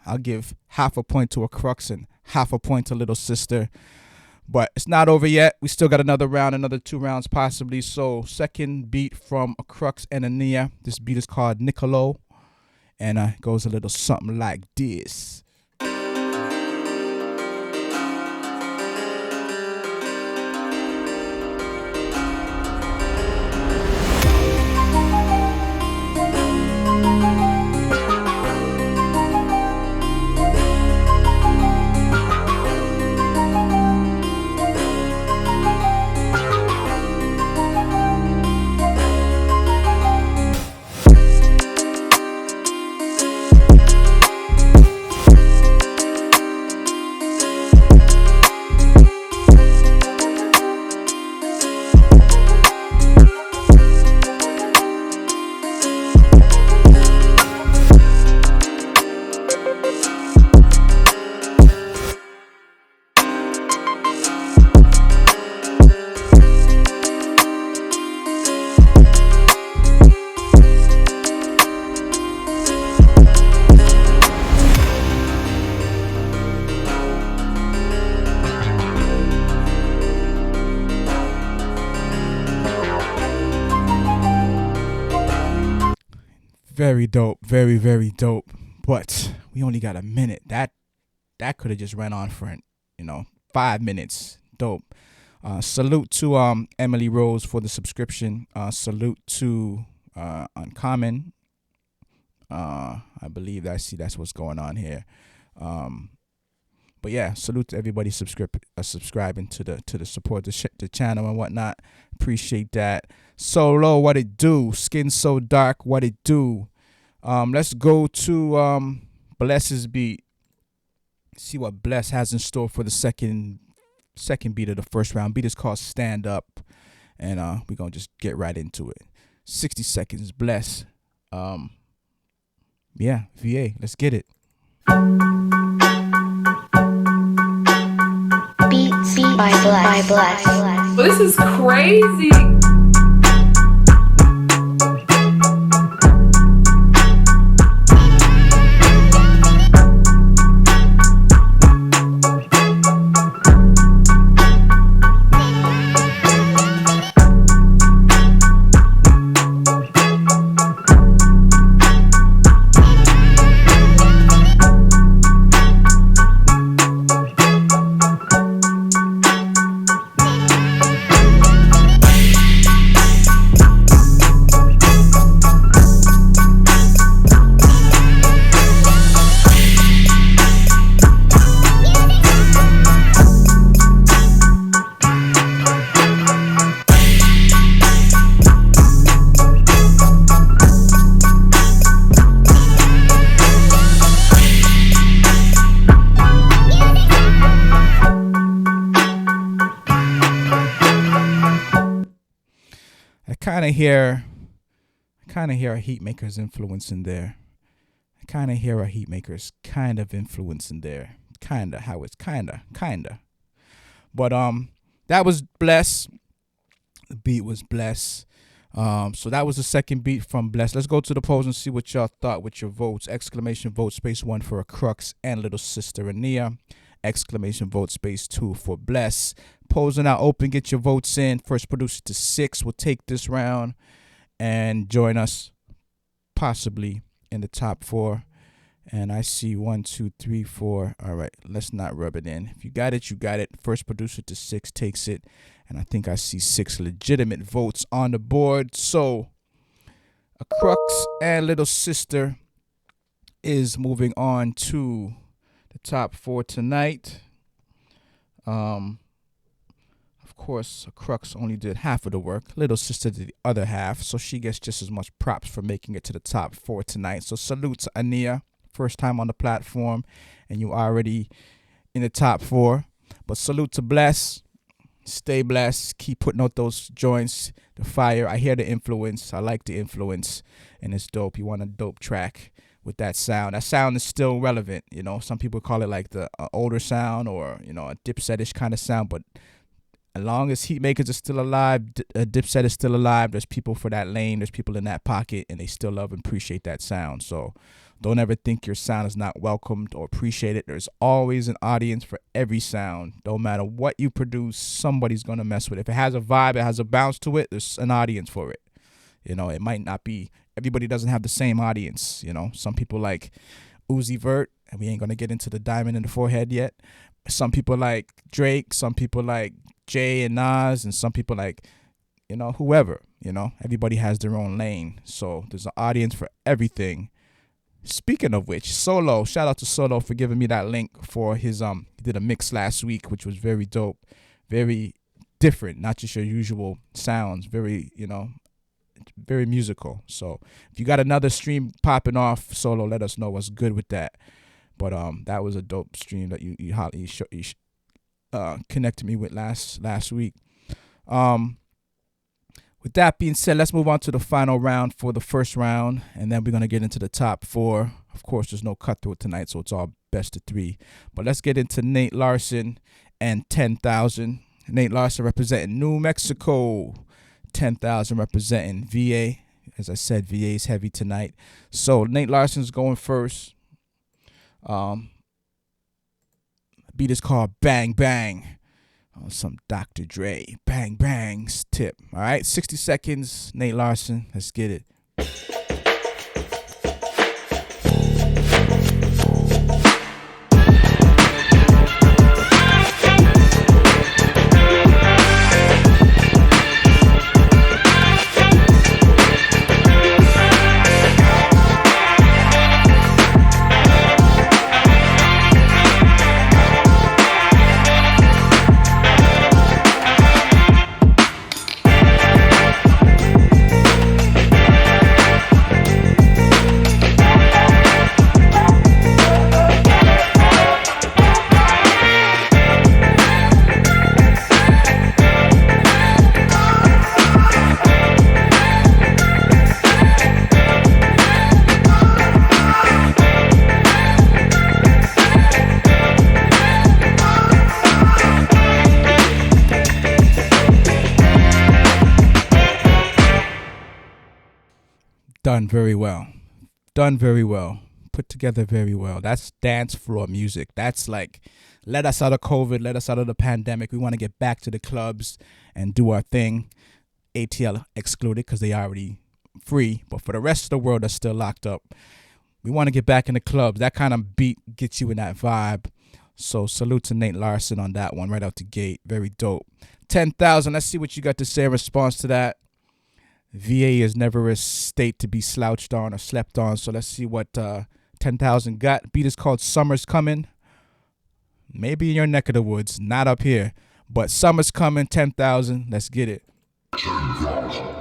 I'll give half a point to a Crux and half a point to Little Sister. But it's not over yet. We still got another round, another 2 rounds possibly. So second beat from a Crux and Ania. This beat is called Nicolo. And it goes a little something like this. Very dope, very dope. But we only got a minute. That could have just ran on for 5 minutes. Dope. Salute to Emily Rose for the subscription. Salute to Uncommon. I believe that's what's going on here. But yeah, salute to everybody subscribing to the support the channel and whatnot. Appreciate that. Solo, what it do? Skin so dark, what it do? Let's go to Bless's beat. See what Bless has in store for the second beat of the first round. Beat is called Stand Up, and we're gonna just get right into it. 60 seconds, Bless. Yeah, VA, let's get it. Beat by Bless. Well, this is crazy. kind of hear, a heat maker's influence in there. I kind of hear a heat maker's kind of influence in there. Kinda how it's kinda. But that was Bless. The beat was Bless. So that was the second beat from Bless. Let's go to the polls and see what y'all thought with your votes. Exclamation vote space 1 for a Crux and Little Sister Ania. Exclamation vote space 2 for Bless. Polls are now open. Get your votes in. First producer to 6 will take this round and join us possibly in the top 4. And I see 1, 2, 3, 4. All right, let's not rub it in. If you got it, you got it. First producer to 6 takes it. And I think I see 6 legitimate votes on the board. So a Crux and Little Sister is moving on to the top 4 tonight. Of course, a Crux only did half of the work. Little Sister did the other half. So she gets just as much props for making it to the top 4 tonight. So salute to Ania. First time on the platform, and you already in the top 4. But salute to Bless. Stay blessed. Keep putting out those joints. The fire. I hear the influence. I like the influence, and it's dope. You want a dope track with that sound. That sound is still relevant. You know, some people call it like the older sound or a Dipset-ish kind of sound, but as long as heat makers are still alive, Dipset is still alive. There's people for that lane. There's people in that pocket, and they still love and appreciate that sound. So don't ever think your sound is not welcomed or appreciated. There's always an audience for every sound. Don't matter what you produce, somebody's going to mess with it. If it has a vibe, it has a bounce to it, there's an audience for it. It might not be, everybody doesn't have the same audience. Some people like Uzi Vert, and we ain't going to get into the diamond in the forehead yet. Some people like Drake, some people like Jay and Nas, and some people like, whoever. Everybody has their own lane. So there's an audience for everything. Speaking of which, Solo, shout out to Solo for giving me that link for his he did a mix last week, which was very dope, very different, not just your usual sounds, very, very musical. So if you got another stream popping off, Solo, let us know what's good with that. But that was a dope stream that you connected me with last week. With that being said, let's move on to the final round for the first round, and then we're going to get into the top 4. Of course, there's no cutthroat tonight, so it's all best of 3. But let's get into Nate Larson and 10,000. Nate Larson representing New Mexico. 10,000 representing VA. As I said, VA is heavy tonight. So Nate Larson's going first. Beat is called Bang Bang. Some Dr. Dre Bang Bangs tip. All right, 60 seconds. Nate Larson, let's get it. Done very well. Put together very well. That's dance floor music. That's like, let us out of COVID, let us out of the pandemic. We want to get back to the clubs and do our thing. ATL excluded because they already free. But for the rest of the world that's still locked up, we want to get back in the clubs. That kind of beat gets you in that vibe. So salute to Nate Larson on that one right out the gate. Very dope. 10,000. Let's see what you got to say in response to that. VA is never a state to be slouched on or slept on. So let's see what 10,000 got. Beat is called Summer's Coming. Maybe in your neck of the woods, not up here. But Summer's Coming, 10,000. Let's get it. 10,000.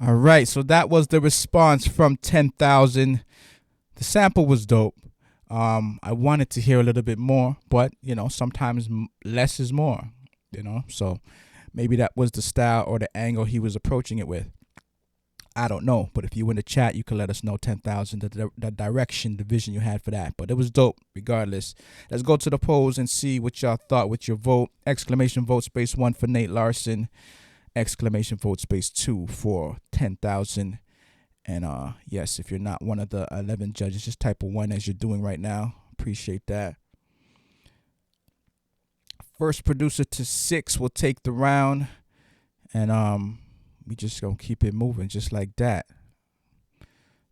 All right, so that was the response from 10,000. The sample was dope. I wanted to hear a little bit more, but sometimes less is more. So maybe that was the style or the angle he was approaching it with. I don't know, but if you in the chat, you can let us know 10,000 the direction, the vision you had for that. But it was dope, regardless. Let's go to the polls and see what y'all thought with your vote. Exclamation vote space 1 for Nate Larson. Exclamation vote space 2 for 10,000. And yes, if you're not one of the 11 judges, just type a 1 as you're doing right now. Appreciate that. First producer to 6 will take the round. And we just gonna keep it moving just like that.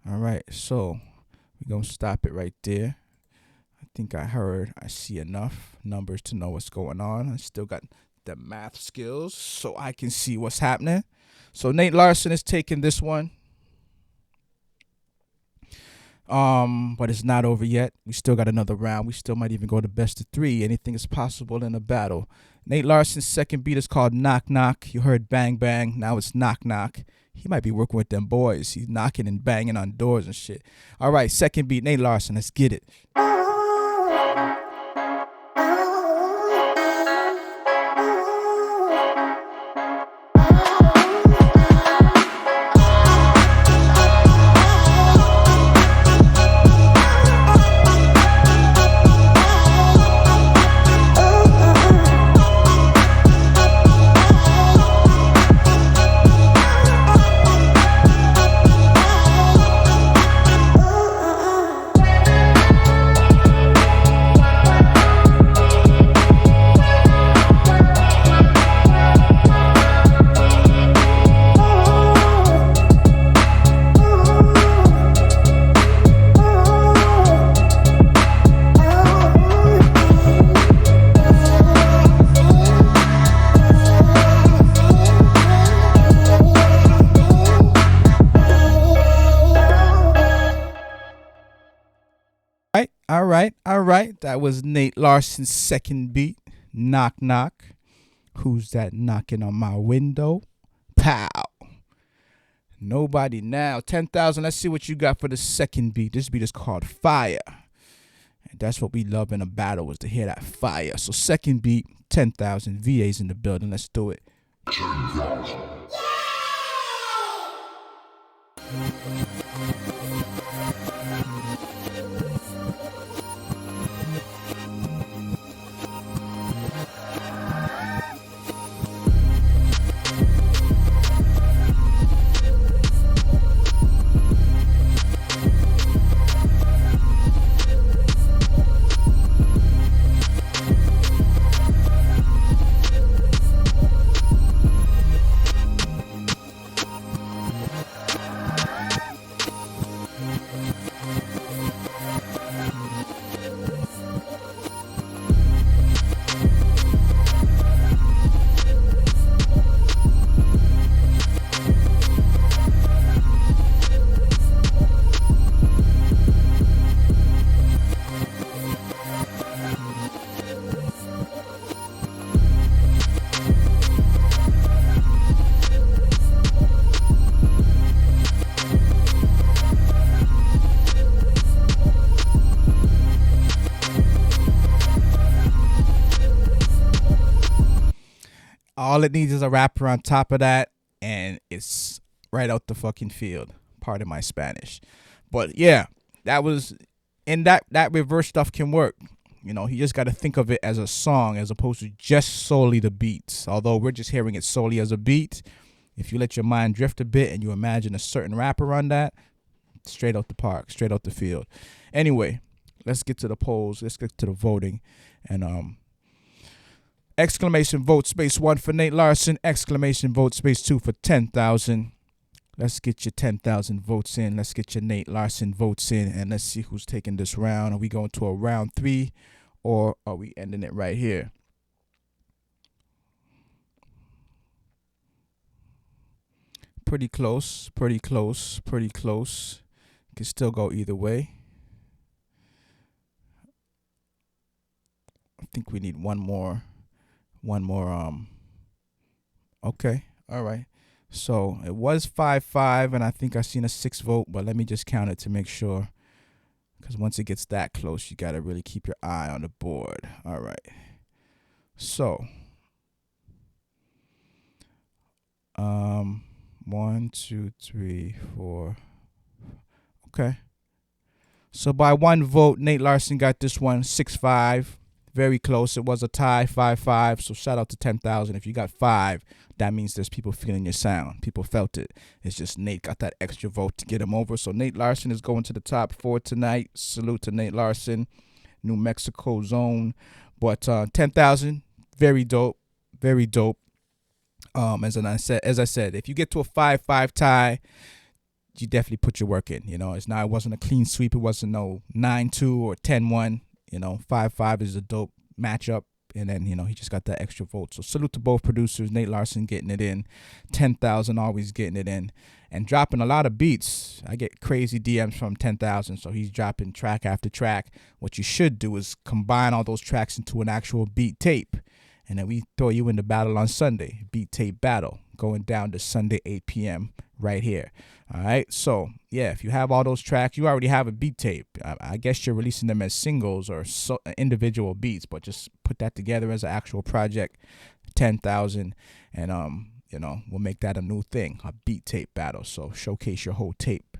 All right, so we're gonna stop it right there. I think I see enough numbers to know what's going on. I still got the math skills so I can see what's happening. So Nate Larson is taking this one. But it's not over yet. We still got another round. We still might even go to best of 3. Anything is possible in a battle. Nate Larson's second beat is called Knock Knock. You heard Bang Bang. Now it's Knock Knock. He might be working with them boys. He's knocking and banging on doors and shit. All right, second beat, Nate Larson. Let's get it. All right. That was Nate Larson's second beat, Knock Knock. Who's that knocking on my window? Pow. Nobody now. 10,000. Let's see what you got for the second beat. This beat is called Fire. And that's what we love in a battle, is to hear that fire. So second beat, 10,000. VA's in the building. Let's do it. 10,000. All it needs is a rapper on top of that, and it's right out the fucking field. Pardon my Spanish. But yeah, that was, and that reverse stuff can work. You just got to think of it as a song as opposed to just solely the beats. Although we're just hearing it solely as a beat, if you let your mind drift a bit and you imagine a certain rapper on that, straight out the park, straight out the field. Anyway, let's get to the polls. Let's get to the voting. And exclamation vote space 1 for Nate Larson. Exclamation vote space 2 for 10,000. Let's get your 10,000 votes in. Let's get your Nate Larson votes in. And let's see who's taking this round. Are we going to a round 3 or are we ending it right here? Pretty close, pretty close, pretty close. Can still go either way. I think we need one more. Okay, all right. So it was 5-5, and I think I seen a 6 vote, but let me just count it to make sure. Because once it gets that close, you got to really keep your eye on the board. All right. So, 1, 2, 3, 4. Okay. So by 1 vote, Nate Larson got this one 6-5. Very close. It was a tie, 5-5. So shout out to 10,000. If you got 5, that means there's people feeling your sound. People felt it. It's just Nate got that extra vote to get him over. So Nate Larson is going to the top 4 tonight. Salute to Nate Larson, New Mexico zone. But 10,000, very dope, very dope. As I said, if you get to a 5-5 tie, you definitely put your work in. It wasn't a clean sweep. It wasn't no 9-2 or 10-1. 5-5 is a dope matchup. And then, he just got that extra vote. So salute to both producers. Nate Larson getting it in. 10,000 always getting it in. And dropping a lot of beats. I get crazy DMs from 10,000. So he's dropping track after track. What you should do is combine all those tracks into an actual beat tape. And then we throw you in the battle on Sunday. Beat tape battle. Going down to Sunday, 8 p.m. right here. All right. So, yeah, if you have all those tracks, you already have a beat tape. I guess you're releasing them as singles or individual beats, but just put that together as an actual project, 10,000. And, we'll make that a new thing, a beat tape battle. So showcase your whole tape.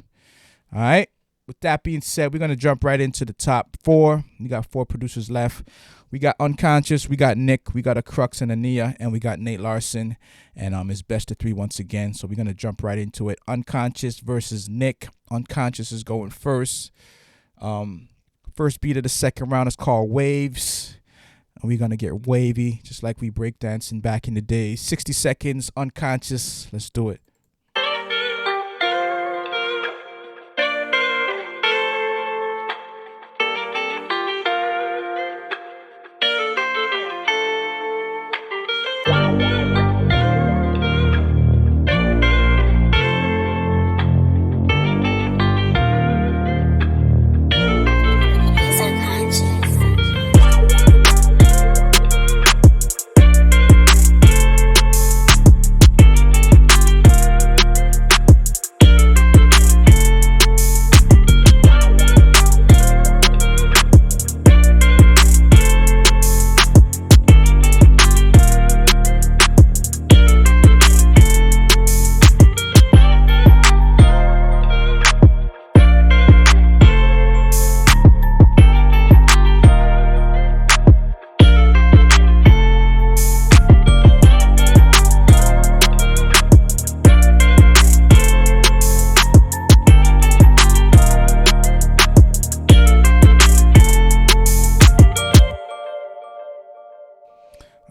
All right. With that being said, we're going to jump right into the top 4. We got 4 producers left. We got Unconscious, we got Nick, we got a Crux and Ania, and we got Nate Larson. And it's best of 3 once again. So we're going to jump right into it. Unconscious versus Nick. Unconscious is going first. First beat of the second round is called Waves. And we're going to get wavy, just like we breakdancing back in the day. 60 seconds, Unconscious. Let's do it.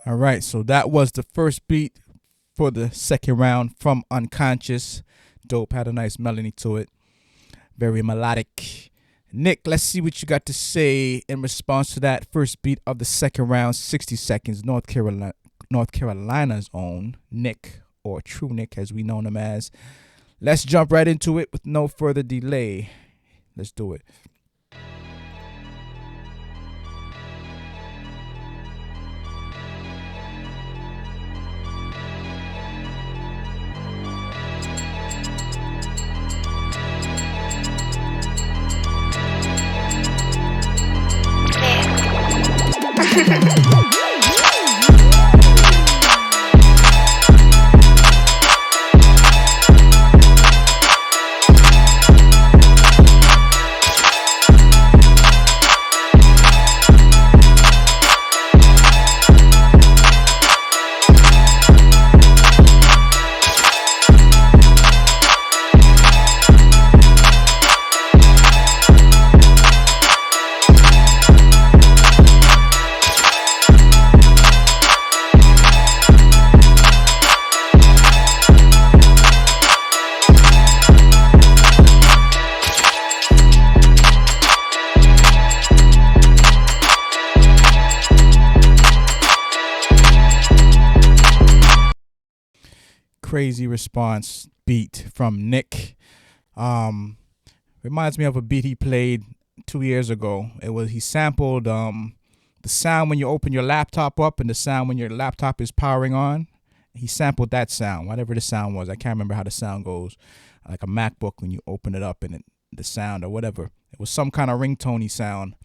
All right, so that was the first beat for the second round from Unconscious. Dope, had a nice melody to it. Very melodic. Nick, let's see what you got to say in response to that first beat of the second round. 60 seconds, North Carolina's own Nick, or True Nick as we know him as. Let's jump right into it with no further delay. Let's do it. Crazy response beat from Nick. Reminds me of a beat he played 2 years ago. He sampled the sound when you open your laptop up and the sound when your laptop is powering on. he sampled that sound, whatever the sound was. I can't remember how the sound goes, like a MacBook when you open it up and the sound or whatever. It was some kind of ringtone sound,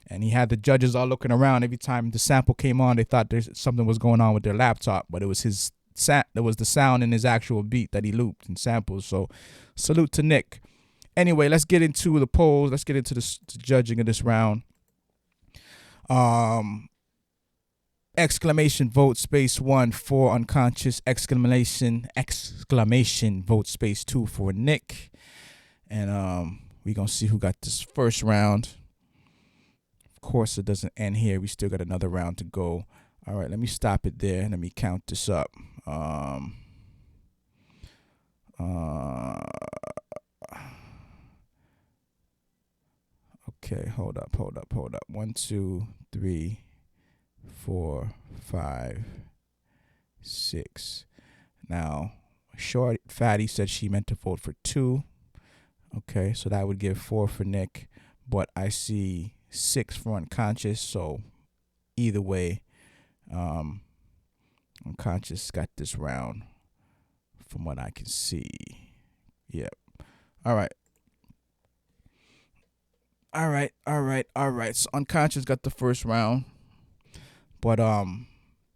and he had the judges all looking around. Every time the sample came on, they thought something was going on with their laptop, but it was there was the sound in his actual beat that he looped and samples. So salute to Nick. Anyway, let's get into the polls. Let's get into the judging of this round. Exclamation vote space 1 for Unconscious. Exclamation vote space 2 for Nick. And we gonna see who got this first round. Of course, it doesn't end here. We still got another round to go. All right, let me stop it there. Let me count this up. Okay, hold up. 1, 2, 3, 4, 5, 6. Now, Short Fatty said she meant to vote for 2. Okay, so that would give 4 for Nick, but I see 6 for Unconscious. So either way, Unconscious got this round from what I can see. Yep. All right. So Unconscious got the first round. But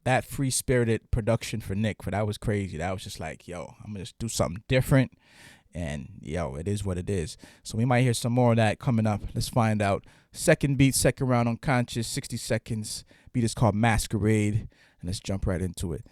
that free spirited production for Nick, that was crazy. That was just like, yo, I'm gonna just do something different. And yo, it is what it is. So we might hear some more of that coming up. Let's find out. Second beat, second round, Unconscious, 60 seconds. Beat is called Masquerade. And let's jump right into it.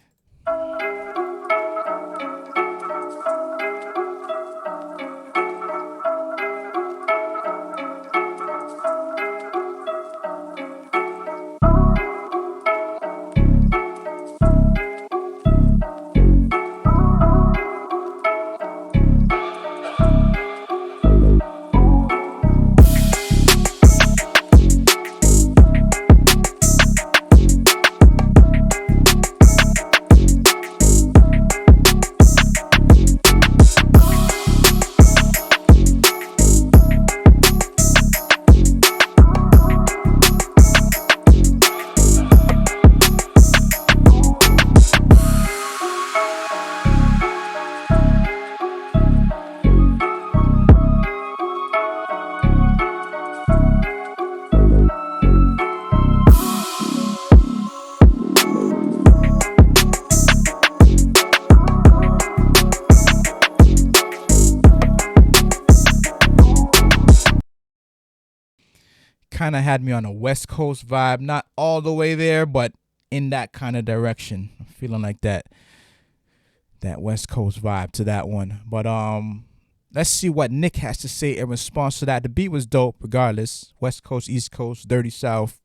Kind of had me on a West Coast vibe, not all the way there, but in that kind of direction. I'm feeling like that West Coast vibe to that one. But let's see what Nick has to say in response to that. The beat was dope regardless. West Coast, East Coast, Dirty South,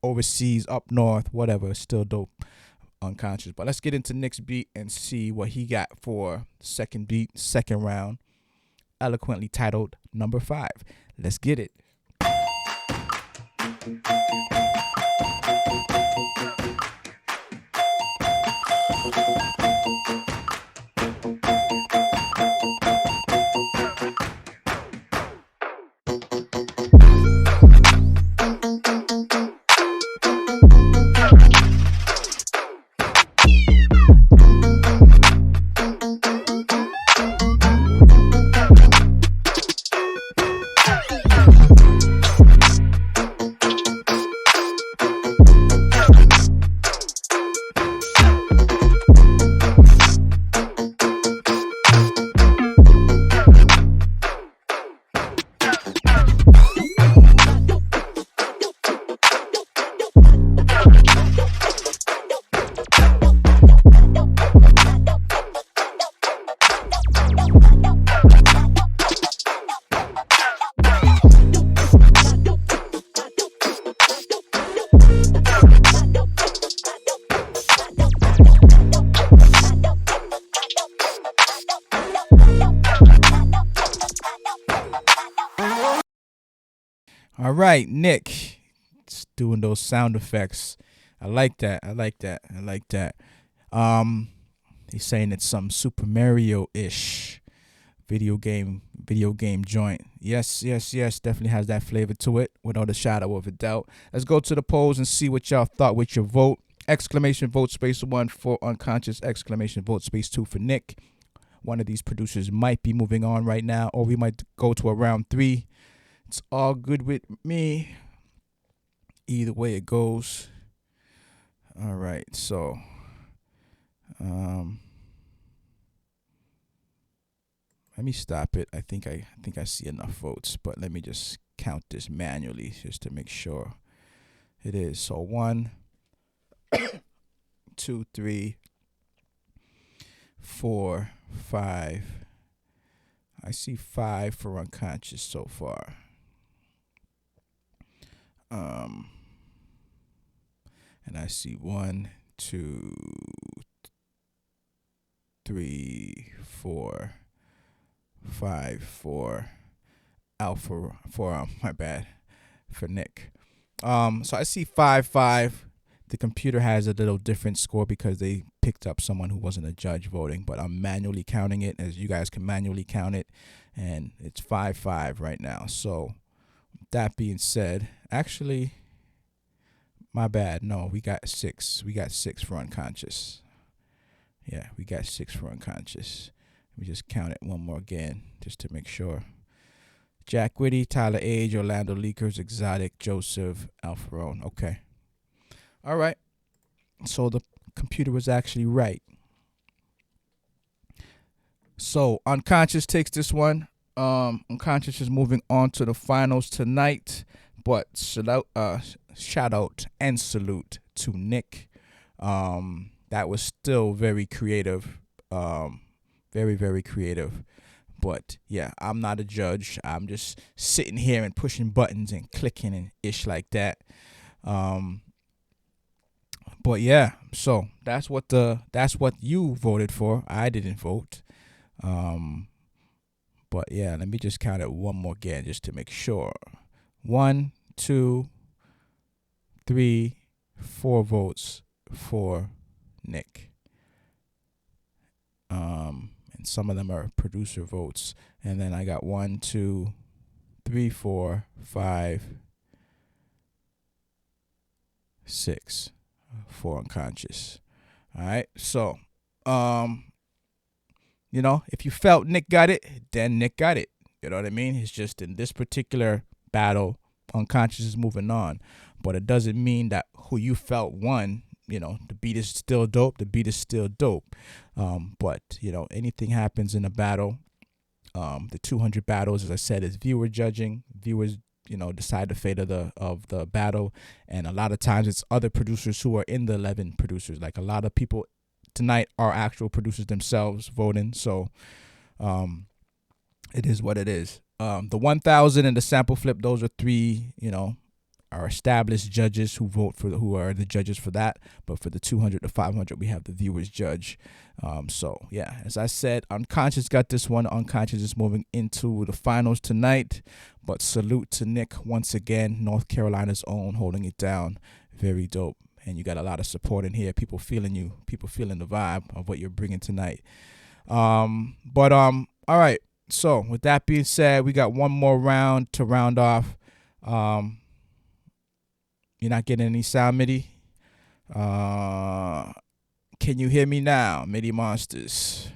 overseas, up north, whatever. It's still dope. Unconscious. But let's get into Nick's beat and see what he got for the second beat, second round, eloquently titled Number 5. Let's get it. All right, Nick, just doing those sound effects. I like that. He's saying it's some Super Mario-ish video game joint. Yes, definitely has that flavor to it, without a shadow of a doubt. Let's go to the polls and see what y'all thought with your vote. exclamation vote space 1 for unconscious, exclamation vote space 2 for Nick. One of these producers might be moving on right now, or we might go to a round 3. It's all good with me. Either way it goes. All right, so let me stop it. I think I see enough votes, but let me just count this manually just to make sure it is. So 1, 2, 3, 4, 5. I see 5 for unconscious so far. And I see 1, 2, 3, 4, 5 for Alpha for my bad for Nick. So I see 5-5. The computer has a little different score because they picked up someone who wasn't a judge voting, but I'm manually counting it, as you guys can manually count it, and it's 5-5 right now. So that being said, actually, my bad. No, we got 6. We got 6 for unconscious. Yeah, we got 6 for unconscious. Let me just count it one more again just to make sure. Jack Whitty, Tyler Age, Orlando Leakers, Exotic, Joseph, Alfarone. Okay. All right. So the computer was actually right. So Unconscious takes this one. Unconscious is moving on to the finals tonight. But shout out and salute to Nick. That was still very creative. Very, very creative. But yeah, I'm not a judge. I'm just sitting here and pushing buttons and clicking and ish like that. But yeah, so that's what you voted for. I didn't vote. But yeah, let me just count it one more again just to make sure. 1, 2, 3, 4 votes for Nick. And some of them are producer votes. And then I got 1, 2, 3, 4, 5, 6 for unconscious. All right. So, if you felt Nick got it, then Nick got it. You know what I mean? It's just in this particular battle, unconscious is moving on. But it doesn't mean that who you felt won. The beat is still dope. The beat is still dope. But anything happens in a battle. The 200 battles, as I said, is viewer judging. Viewers, decide the fate of the battle. And a lot of times it's other producers who are in the 11 producers. Like a lot of people tonight are actual producers themselves voting. So it is what it is. The 1,000 and the sample flip, those are 3, are established judges who are the judges for that. But for the 200 to 500, we have the viewers judge. So yeah, as I said, Unconscious got this one. Unconscious is moving into the finals tonight. But salute to Nick once again, North Carolina's own, holding it down. Very dope. And you got a lot of support in here. People feeling you. People feeling the vibe of what you're bringing tonight. All right. So with that being said, we got one more round to round off. You're not getting any sound, MIDI? Can you hear me now, MIDI Monsters?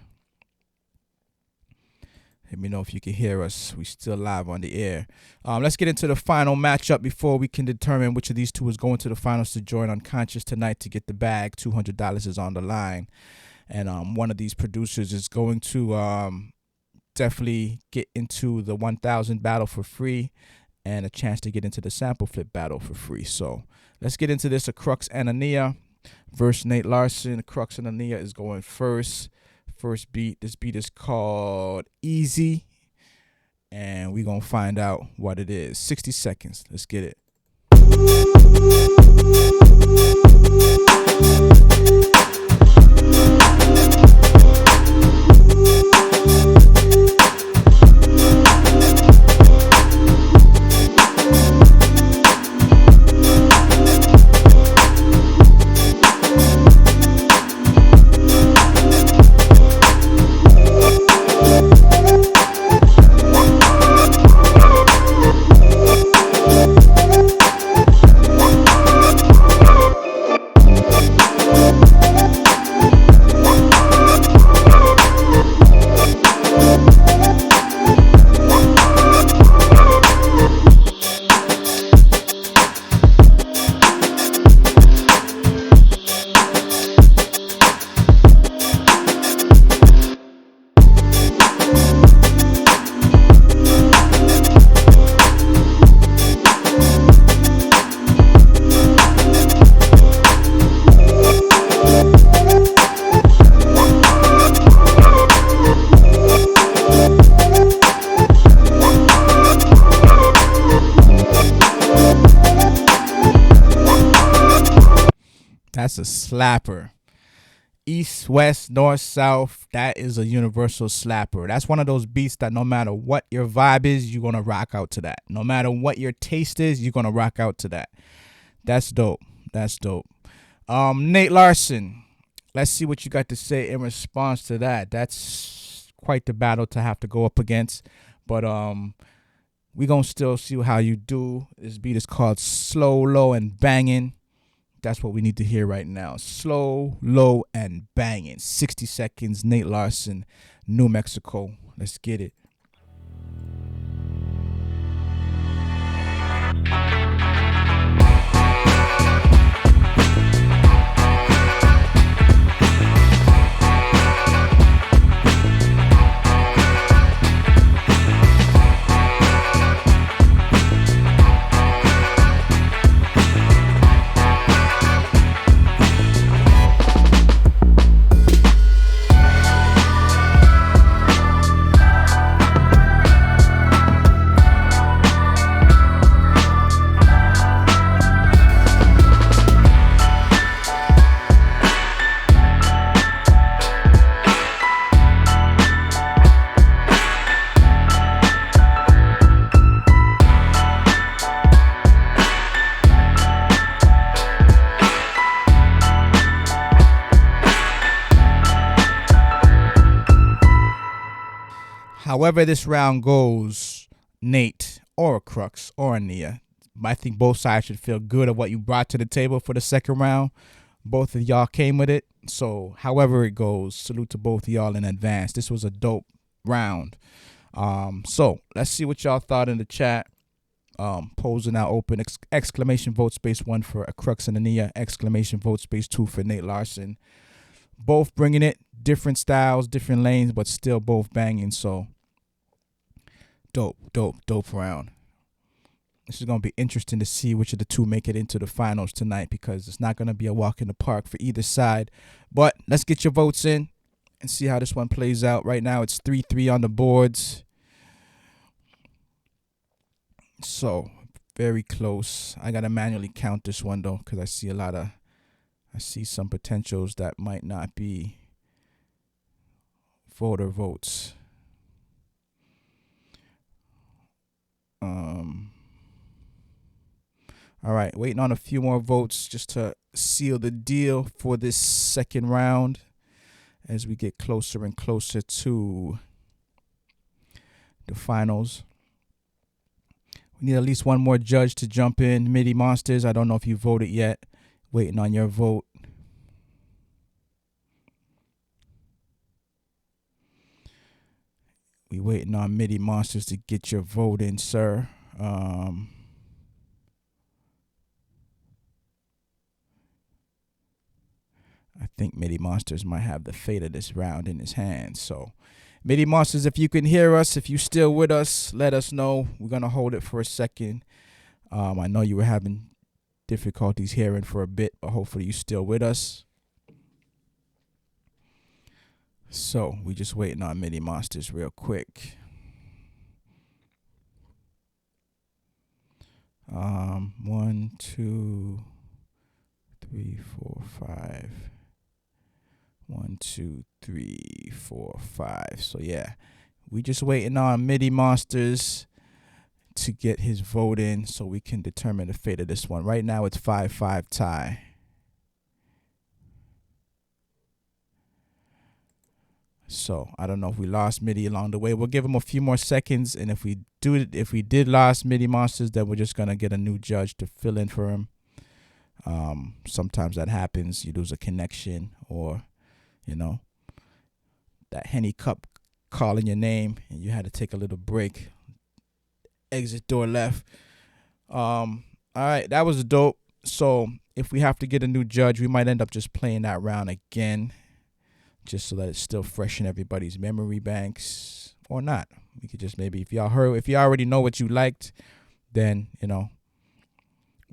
Let me know if you can hear us. We still live on the air. Let's get into the final matchup before we can determine which of these two is going to the finals to join Unconscious tonight to get the bag. $200 is on the line. And one of these producers is going to definitely get into the 1,000 battle for free and a chance to get into the sample flip battle for free. So let's get into this. A Crux and Ania versus Nate Larson. Crux and Ania is going first. First beat. This beat is called Easy. And we're going to find out what it is. 60 seconds. Let's get it. That's a slapper. East, west, north, south. That is a universal slapper. That's one of those beats that no matter what your vibe is, you're gonna rock out to that. No matter what your taste is, you're gonna rock out to that. That's dope. That's dope. Nate Larson. Let's see what you got to say in response to that. That's quite the battle to have to go up against. But we gonna still see how you do. This beat is called Slow, Low, and Banging. That's what we need to hear right now. Slow, low, and banging. 60 seconds. Nate Larson, New Mexico. Let's get it. However this round goes, Nate or a Crux or a Nia, I think both sides should feel good at what you brought to the table for the second round. Both of y'all came with it. So however it goes, salute to both of y'all in advance. This was a dope round. So let's see what y'all thought in the chat. Polls are now open. Exclamation vote space 1 for a Crux and a Nia. Exclamation vote space 2 for Nate Larson. Both bringing it. Different styles, different lanes, but still both banging. So dope round. This is going to be interesting to see which of the two make it into the finals tonight, because it's not going to be a walk in the park for either side. But let's get your votes in and see how this one plays out. Right now it's 3-3 on the boards. So very close. I got to manually count this one though, because I see some potentials that might not be voter votes. All right, waiting on a few more votes just to seal the deal for this second round as we get closer and closer to the finals. We need at least one more judge to jump in. MIDI Monsters, I don't know if you voted yet. Waiting on your vote. We waiting on MIDI Monsters to get your vote in, sir. I think MIDI Monsters might have the fate of this round in his hands. So, MIDI Monsters, if you can hear us, if you still with us, let us know. We're going to hold it for a second. I know you were having difficulties hearing for a bit, but hopefully you're still with us. So, we just waiting on MIDI Monsters real quick. 1, 2, 3, 4, 5. 1, 2, 3, 4, 5. So yeah, we just waiting on MIDI Monsters to get his vote in so we can determine the fate of this one. Right now it's 5-5 tie. So I don't know if we lost MIDI along the way. We'll give him a few more seconds, and if we did lost MIDI Monsters, then we're just gonna get a new judge to fill in for him. Sometimes that happens. You lose a connection, or that Henny Cup calling your name and you had to take a little break. Exit door left. All right, that was dope. So if we have to get a new judge, we might end up just playing that round again, just so that it's still fresh in everybody's memory banks, or not. We could just maybe, if you already know what you liked, then we're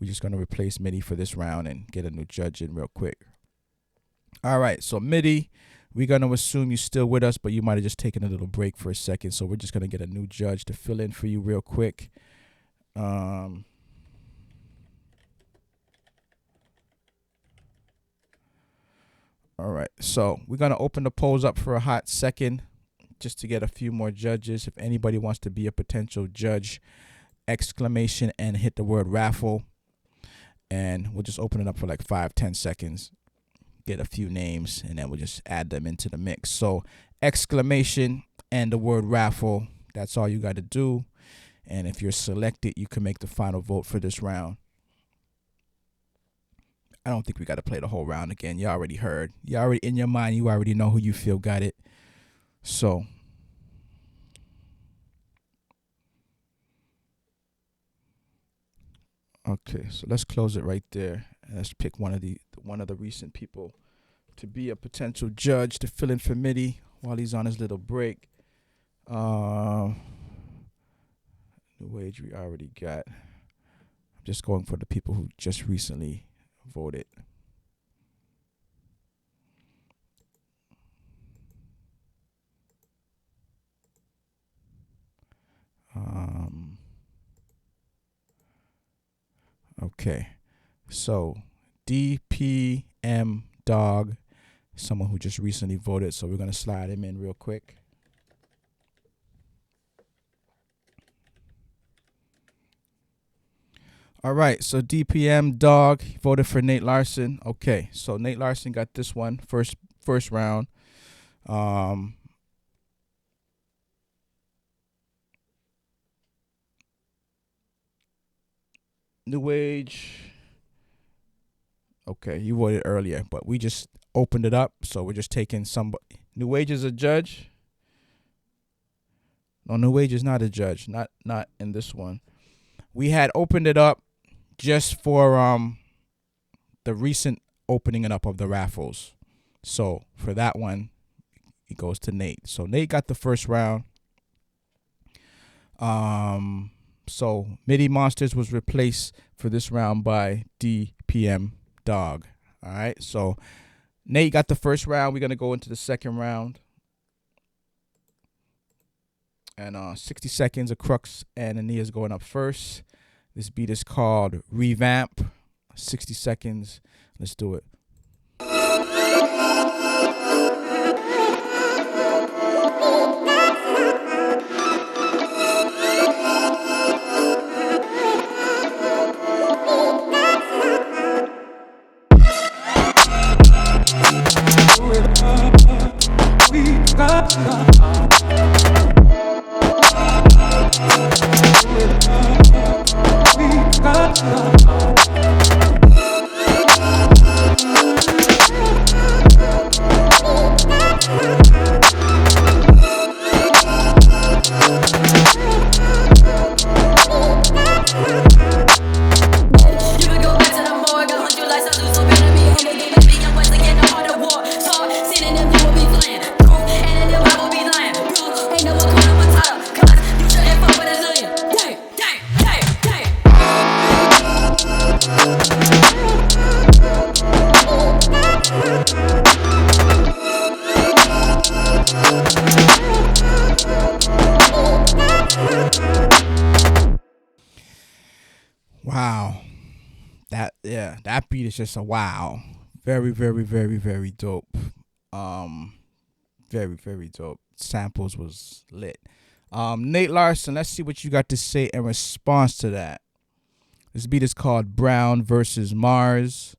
just gonna replace MIDI for this round and get a new judge in real quick. All right, so MIDI, we're going to assume you're still with us, but you might have just taken a little break for a second. So we're just going to get a new judge to fill in for you real quick. All right, so we're gonna open the polls up for a hot second, just to get a few more judges. If anybody wants to be a potential judge, exclamation and hit the word raffle, and we'll just open it up for like 5-10 seconds, get a few names, and then we'll just add them into the mix. So exclamation and the word raffle, that's all you got to do. And if you're selected, you can make the final vote for this round. I don't think we got to play the whole round again. You already heard. You already, in your mind, you already know who you feel got it. So okay, so let's close it right there. Let's pick one of the recent people to be a potential judge to fill in for Mitty while he's on his little break. The wage we already got. I'm just going for the people who just recently voted. Okay, so DPM Dog, someone who just recently voted, so we're gonna slide him in real quick. All right, so DPM Dog voted for Nate Larson. Okay, so Nate Larson got this one first round. New Age. Okay, you voted earlier, but we just opened it up, so we're just taking somebody. New Age is a judge. No, New Age is not a judge. Not in this one. We had opened it up just for the recent opening it up of the raffles. So for that one, it goes to Nate. So Nate got the first round. So MIDI Monsters was replaced for this round by DPM Dog. All right, so Nate got the first round. We're gonna go into the second round. And 60 seconds of Crux and Ania's going up first. This beat is called Revamp. 60 seconds. Let's do it. Wow. That beat is just a wow. Very, very, very, very dope. Very, very dope. Samples was lit. Nate Larson, let's see what you got to say in response to that. This beat is called Brown versus Mars.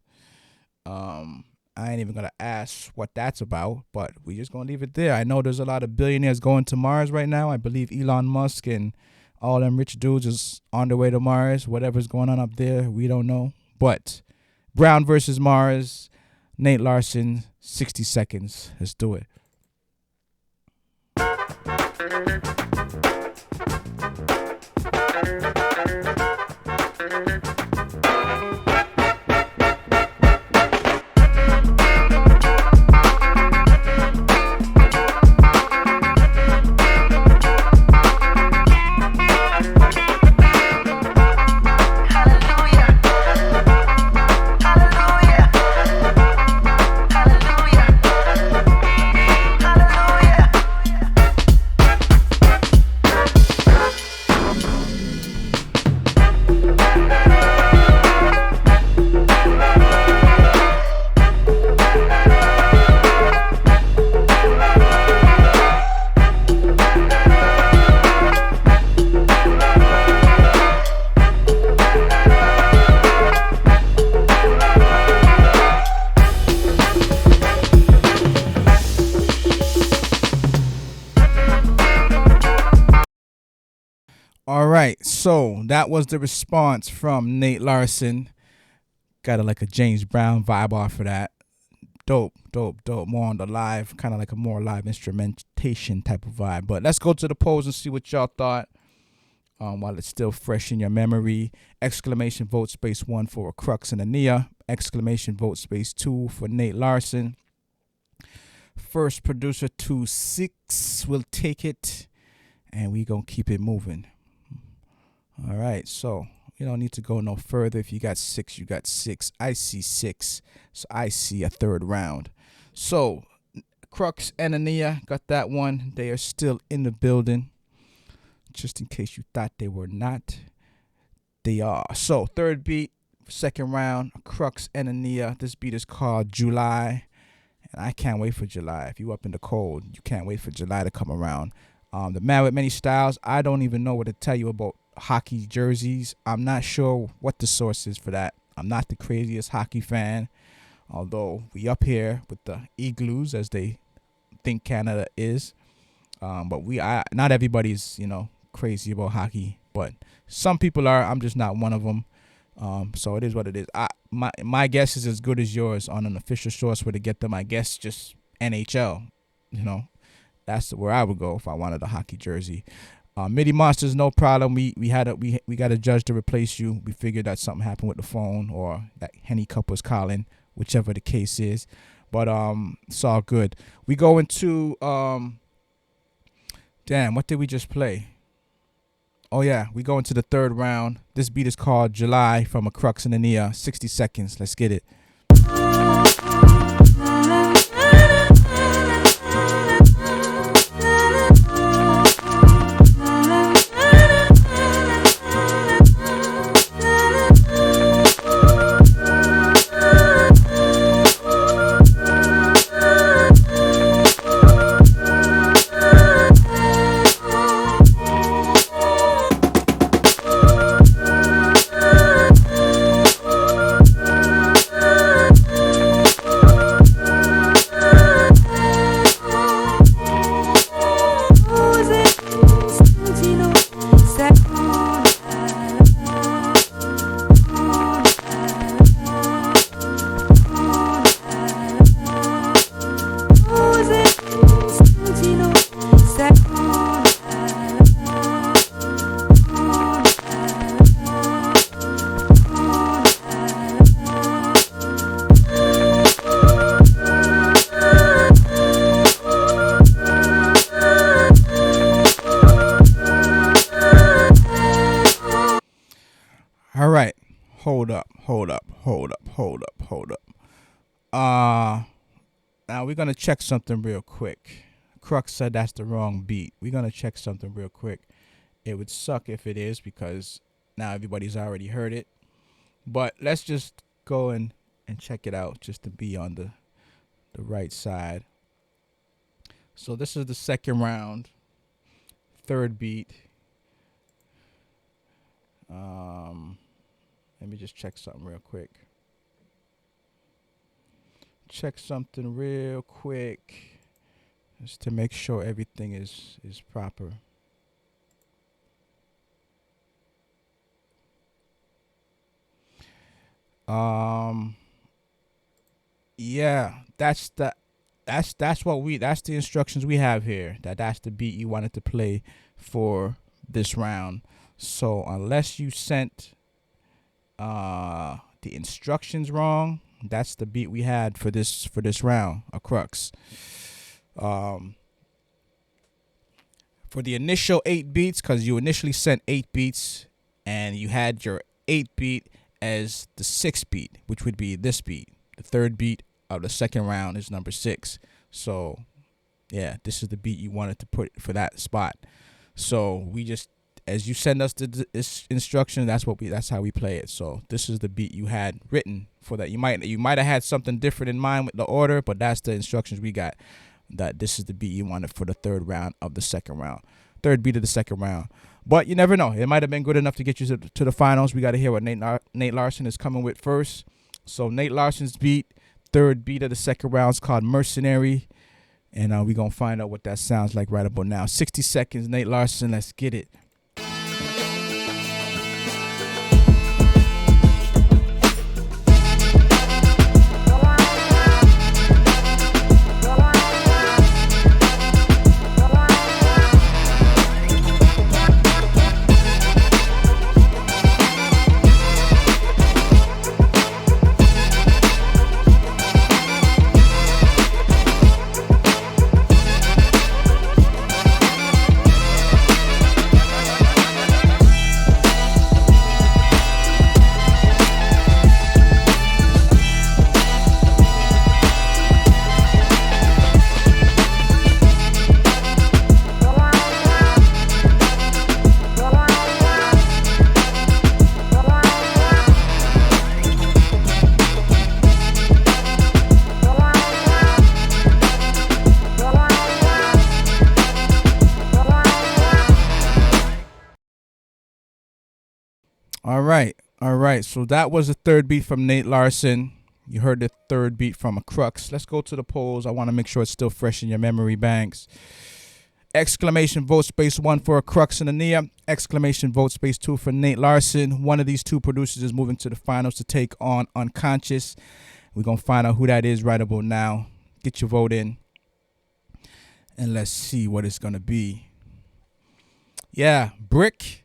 I ain't even gonna ask what that's about, but we just gonna leave it there. I know there's a lot of billionaires going to Mars right now. I believe Elon Musk and all them rich dudes is on their way to Mars. Whatever's going on up there, we don't know. But Brown versus Mars, Nate Larson, 60 seconds. Let's do it. right, so that was the response from Nate Larson. Got like a James Brown vibe off of that. Dope. More on the live, kind of like a more live instrumentation type of vibe. But let's go to the polls and see what y'all thought. While it's still fresh in your memory. Exclamation vote space 1 for Crux and Ania. Exclamation vote space 2 for Nate Larson. First producer 2-6 will take it, and we gonna keep it moving. All right, so you don't need to go no further. If you got 6, you got 6. I see 6, so I see a third round. So Crux and Ania got that one. They are still in the building. Just in case you thought they were not, they are. So third beat, second round, Crux and Ania. This beat is called July, and I can't wait for July. If you up in the cold, you can't wait for July to come around. The Man with Many Styles, I don't even know what to tell you about hockey jerseys. I'm not sure what the source is for that. I'm not the craziest hockey fan, although we up here with the igloos, as they think Canada is. But not everybody's, crazy about hockey, but some people are. I'm just not one of them. So it is what it is. My guess is as good as yours on an official source where to get them. I guess just NHL. That's where I would go if I wanted a hockey jersey. MIDI Monsters, no problem. We got a judge to replace you. We figured that something happened with the phone or that Henny Cup was calling, whichever the case is. But it's all good. We go into damn, what did we just play? Oh yeah, we go into the third round. This beat is called July from a Crux and Ania. 60 seconds. Let's get it. All right, hold up. Now we're gonna check something real quick. Crux said that's the wrong beat. We're gonna check something real quick. It would suck if it is because now everybody's already heard it. But let's just go and check it out just to be on the right side. So this is the second round, third beat. Let me just check something real quick. Just to make sure everything is proper. Yeah, that's the instructions we have here. That's the beat you wanted to play for this round. So unless you sent the instructions wrong, that's the beat we had for this round, a Crux. For the initial 8 beats, because you initially sent 8 beats, and you had your 8th beat as the 6th beat, which would be this beat. The third beat of the second round is number 6. So, yeah, this is the beat you wanted to put for that spot. So we just, as you send us this instruction, that's how we play it. So this is the beat you had written for that. You might have had something different in mind with the order, but that's the instructions we got. That this is the beat you wanted for the third round of the second round. Third beat of the second round. But you never know. It might have been good enough to get you to the finals. We got to hear what Nate Larson is coming with first. So Nate Larson's beat, third beat of the second round, is called Mercenary. And we're going to find out what that sounds like right about now. 60 seconds, Nate Larson. Let's get it. All right. So that was the third beat from Nate Larson. You heard the third beat from a Crux. Let's go to the polls. I want to make sure it's still fresh in your memory banks. Exclamation vote space 1 for a Crux and a Nia. Exclamation vote space 2 for Nate Larson. One of these two producers is moving to the finals to take on Unconscious. We're going to find out who that is right about now. Get your vote in. And let's see what it's going to be. Yeah, Brick.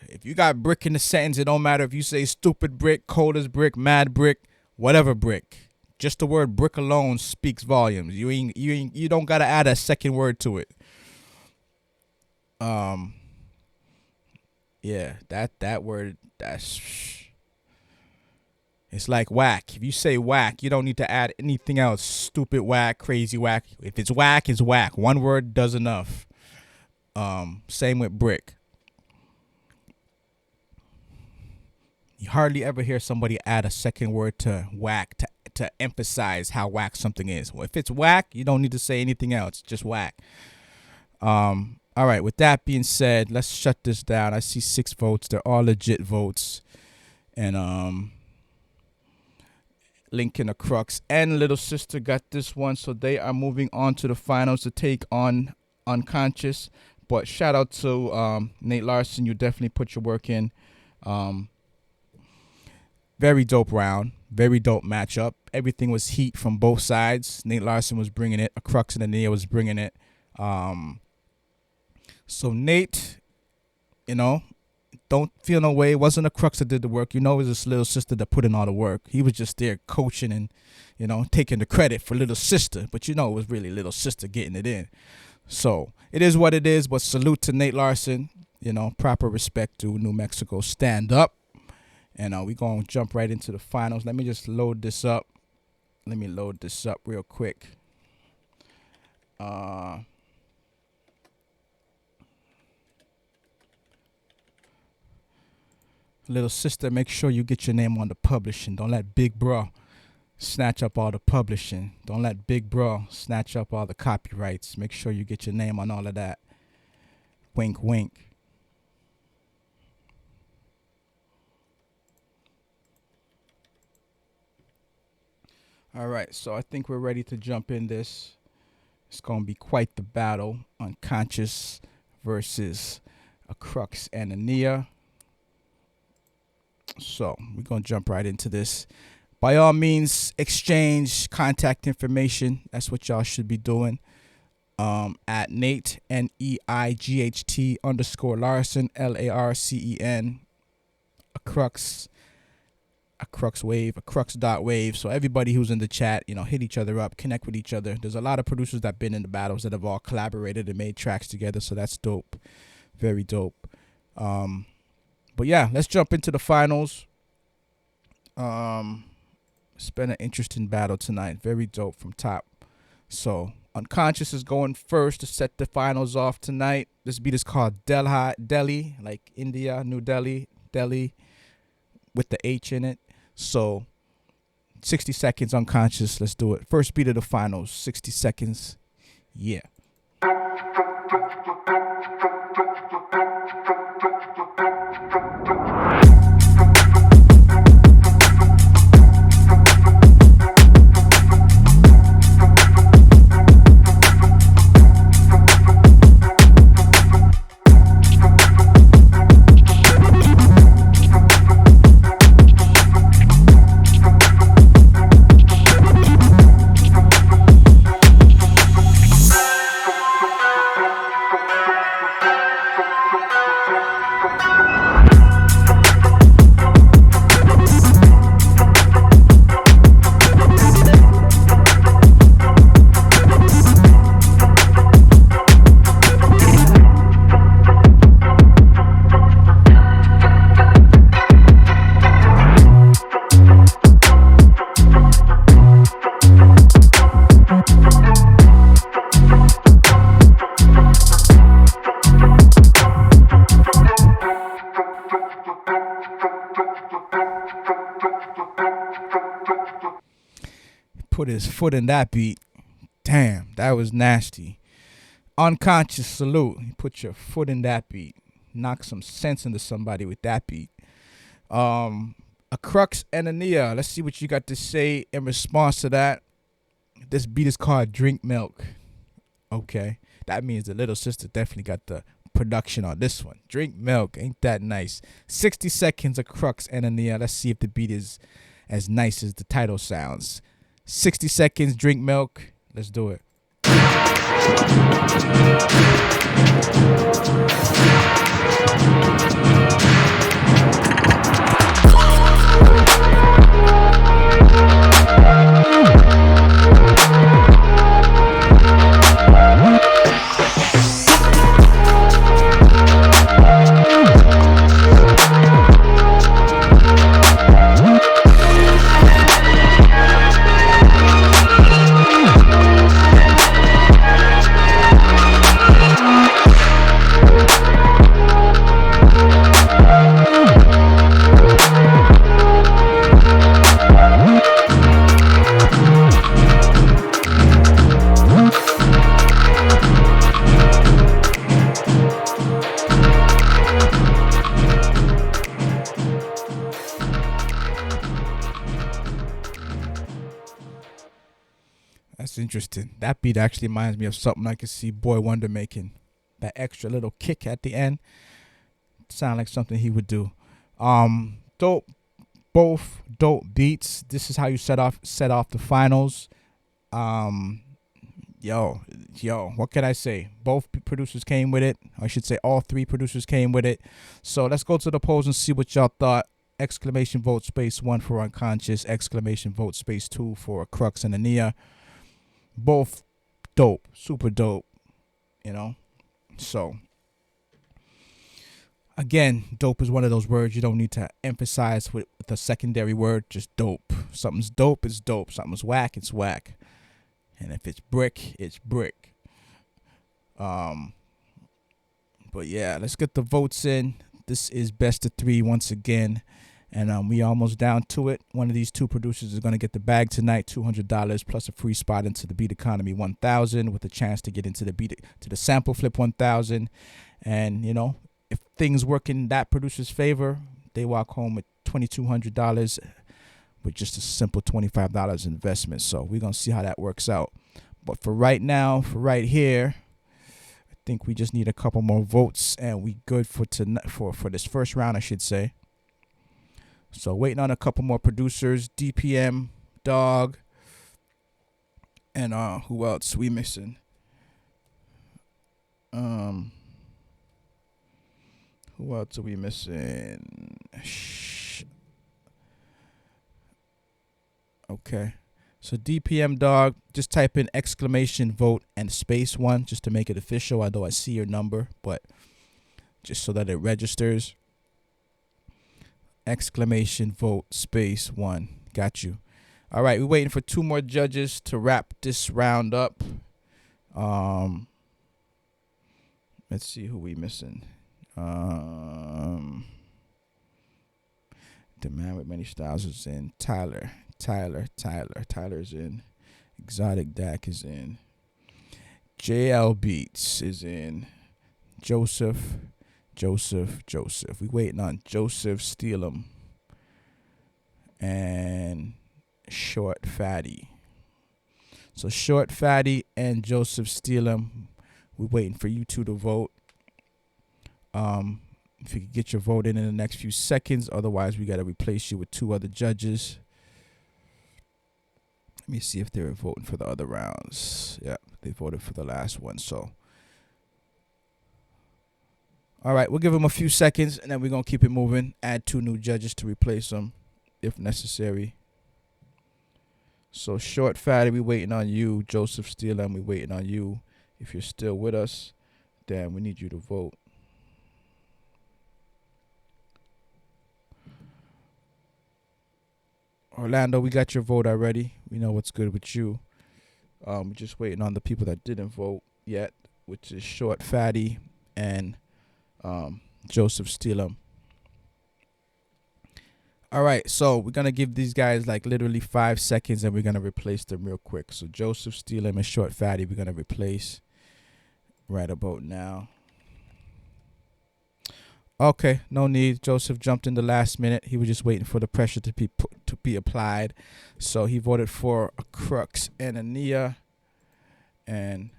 If you got Brick in the sentence, it don't matter if you say stupid Brick, cold as Brick, mad Brick, whatever Brick. Just the word Brick alone speaks volumes. You don't got to add a second word to it. Yeah, that word, it's like whack. If you say whack, you don't need to add anything else. Stupid whack, crazy whack. If it's whack, it's whack. One word does enough. Same with Brick. You hardly ever hear somebody add a second word to whack to emphasize how whack something is. Well, if it's whack, you don't need to say anything else. Just whack. All right, with that being said, let's shut this down. I see 6 votes. They're all legit votes. And Lincoln, a Crux, and Little Sister got this one. So they are moving on to the finals to take on Unconscious. But shout out to Nate Larson. You definitely put your work in. Very dope round. Very dope matchup. Everything was heat from both sides. Nate Larson was bringing it. A Crux and a Nia was bringing it. So Nate, don't feel no way. It wasn't a Crux that did the work. It was his Little Sister that put in all the work. He was just there coaching and, taking the credit for Little Sister. But it was really Little Sister getting it in. So it is what it is. But salute to Nate Larson. Proper respect to New Mexico. Stand up. And we're going to jump right into the finals. Let me just load this up. Let me load this up real quick. Little Sister, make sure you get your name on the publishing. Don't let Big Bro snatch up all the publishing. Don't let Big Bro snatch up all the copyrights. Make sure you get your name on all of that. Wink, wink. All right, so I think we're ready to jump in this. It's going to be quite the battle. Unconscious versus a Crux and a Nia. So we're going to jump right into this. By all means, exchange contact information. That's what y'all should be doing. At Nate, NEIGHT _ Larson, LARCEN. A Crux wave, a Crux.wave. So everybody who's in the chat, hit each other up, connect with each other. There's a lot of producers that have been in the battles that have all collaborated and made tracks together. So that's dope. Very dope. But yeah, let's jump into the finals. It's been an interesting battle tonight. Very dope from top. So Unconscious is going first to set the finals off tonight. This beat is called Delhi, like India, New Delhi, Delhi, with the H in it. So 60 seconds Unconscious. Let's do it. First beat of the finals. 60 seconds. Yeah. Put his foot in that beat. Damn, that was nasty. Unconscious, salute. You put your foot in that beat. Knock some sense into somebody with that beat. A Crux and a Nia. Let's see what you got to say in response to that. This beat is called Drink Milk. Okay. That means the little sister definitely got the production on this one. Drink Milk. Ain't that nice? 60 seconds of Crux and a Nia. Let's see if the beat is as nice as the title sounds. 60 seconds, Drink Milk. Let's do it. That's interesting. That beat actually reminds me of something I could see Boy Wonder making. That extra little kick at the end. Sound like something he would do. Dope. Both dope beats. This is how you set off the finals. Yo, what can I say? Both producers came with it. I should say all three producers came with it. So let's go to the polls and see what y'all thought. Exclamation vote space 1 for Unconscious. Exclamation vote space 2 for Crux and Ania. Both dope, super dope, So, again, dope is one of those words you don't need to emphasize with a secondary word, just dope. Something's dope, it's dope. Something's whack, it's whack. And if it's brick, it's brick. But yeah, let's get the votes in. This is best of 3 once again. And we almost down to it. One of these two producers is going to get the bag tonight, $200 plus a free spot into the Beat Economy 1000 with a chance to get into the Sample Flip 1000. And, if things work in that producer's favor, they walk home with $2,200 with just a simple $25 investment. So we're going to see how that works out. But for right now, for right here, I think we just need a couple more votes and we good for tonight, for this first round, I should say. So waiting on a couple more producers, DPM, Dog, and who else we missing? Who else are we missing? Okay. So DPM, Dog, just type in exclamation vote and space 1 just to make it official, although I see your number, but just so that it registers. Exclamation vote space 1. Got you. All right, we're waiting for 2 more judges to wrap this round up. Let's see who we missing. The man with many styles is in. Tyler's in. Exotic Dak is in. JL Beats is in. Joseph. We waiting on Joseph Steelum and Short Fatty. So Short Fatty and Joseph Steelum, we're waiting for you two to vote. If you could get your vote in the next few seconds, otherwise we got to replace you with 2 other judges. Let me see if they were voting for the other rounds. Yeah, they voted for the last one, so. All right, we'll give them a few seconds, and then we're going to keep it moving. Add 2 new judges to replace them, if necessary. So, Short Fatty, we waiting on you. Joseph Steelum, we waiting on you. If you're still with us, then we need you to vote. Orlando, we got your vote already. We know what's good with you. We're just waiting on the people that didn't vote yet, which is Short Fatty and Joseph Steelum. All right, so we're going to give these guys like literally 5 seconds and we're going to replace them real quick. So Joseph Steelum and Short Fatty, we're going to replace right about now. Okay, no need. Joseph jumped in the last minute. He was just waiting for the pressure to be applied. So he voted for a Crux and a Nia, and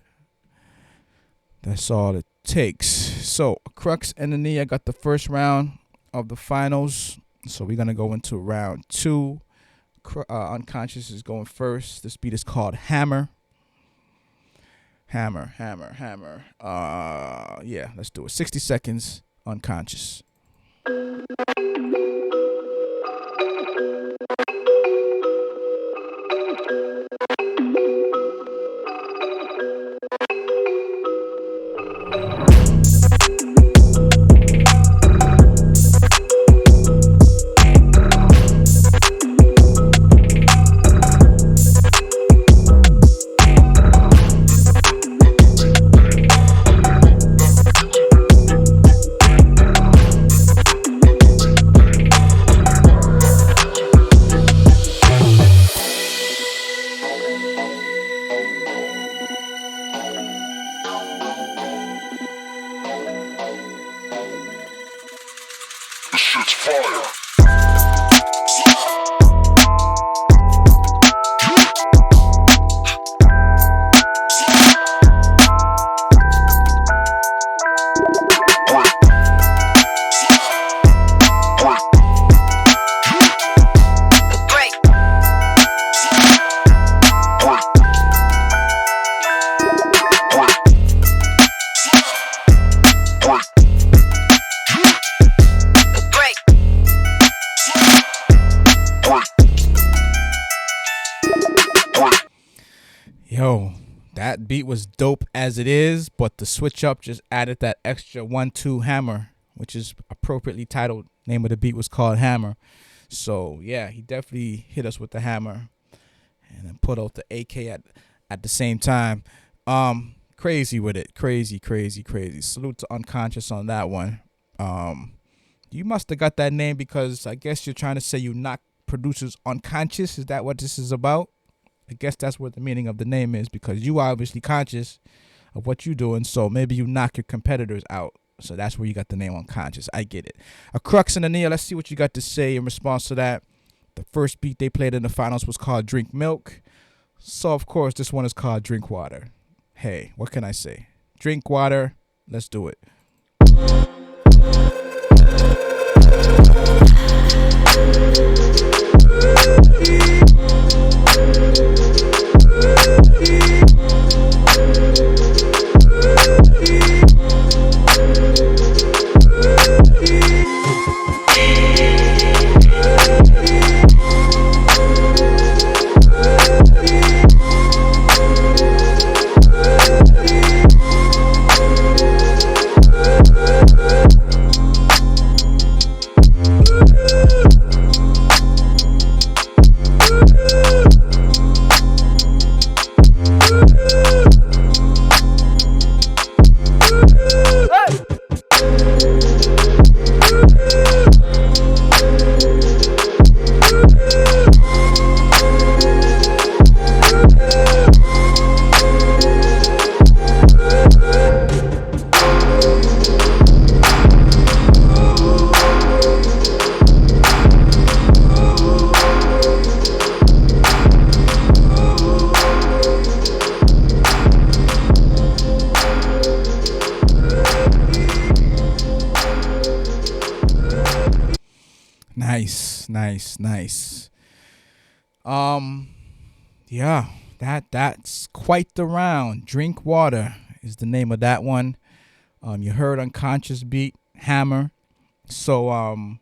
that's all it takes. So Crux and Nia got the first round of the finals. So we're gonna go into round two. Unconscious is going first. This beat is called Hammer. Hammer, hammer, hammer. Yeah, let's do it. 60 seconds, Unconscious. This shit's fire. Yo, that beat was dope as it is, but the switch up just added that extra 1-2 hammer, which is appropriately titled. Name of the beat was called Hammer. So yeah, he definitely hit us with the hammer and then put out the AK at the same time. Crazy with it. Crazy. Salute to Unconscious on that one. You must have got that name because I guess you're trying to say you knock producers unconscious. Is that what this is about? I guess that's what the meaning of the name is, because you are obviously conscious of what you're doing, so maybe you knock your competitors out. So that's where you got the name Unconscious. I get it. A Crux and a Nia, let's see what you got to say in response to that. The first beat they played in the finals was called Drink Milk. So, of course, this one is called Drink Water. Hey, what can I say? Drink water. Let's do it. Nice. Yeah, that's quite the round. Drink Water is the name of that one. You heard Unconscious beat, Hammer. So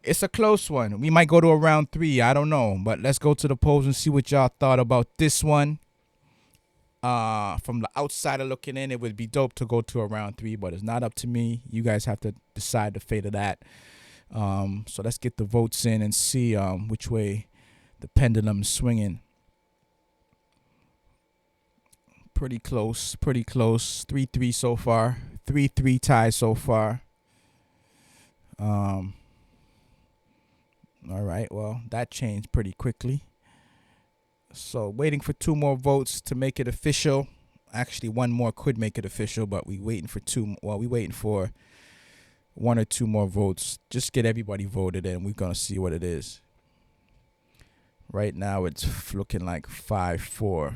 it's a close one. We might go to a round 3. I don't know, but let's go to the polls and see what y'all thought about this one. From the outsider looking in, it would be dope to go to a round 3, but it's not up to me. You guys have to decide the fate of that. So let's get the votes in and see which way the pendulum's swinging. Pretty close. 3-3 so far. 3-3 tie so far. All right, well, that changed pretty quickly. So waiting for 2 more votes to make it official. Actually, 1 more could make it official, but we waiting for 2. Well, we waiting for one or two more votes. Just get everybody voted in. We're going to see what it is. Right now it's looking like 5-4.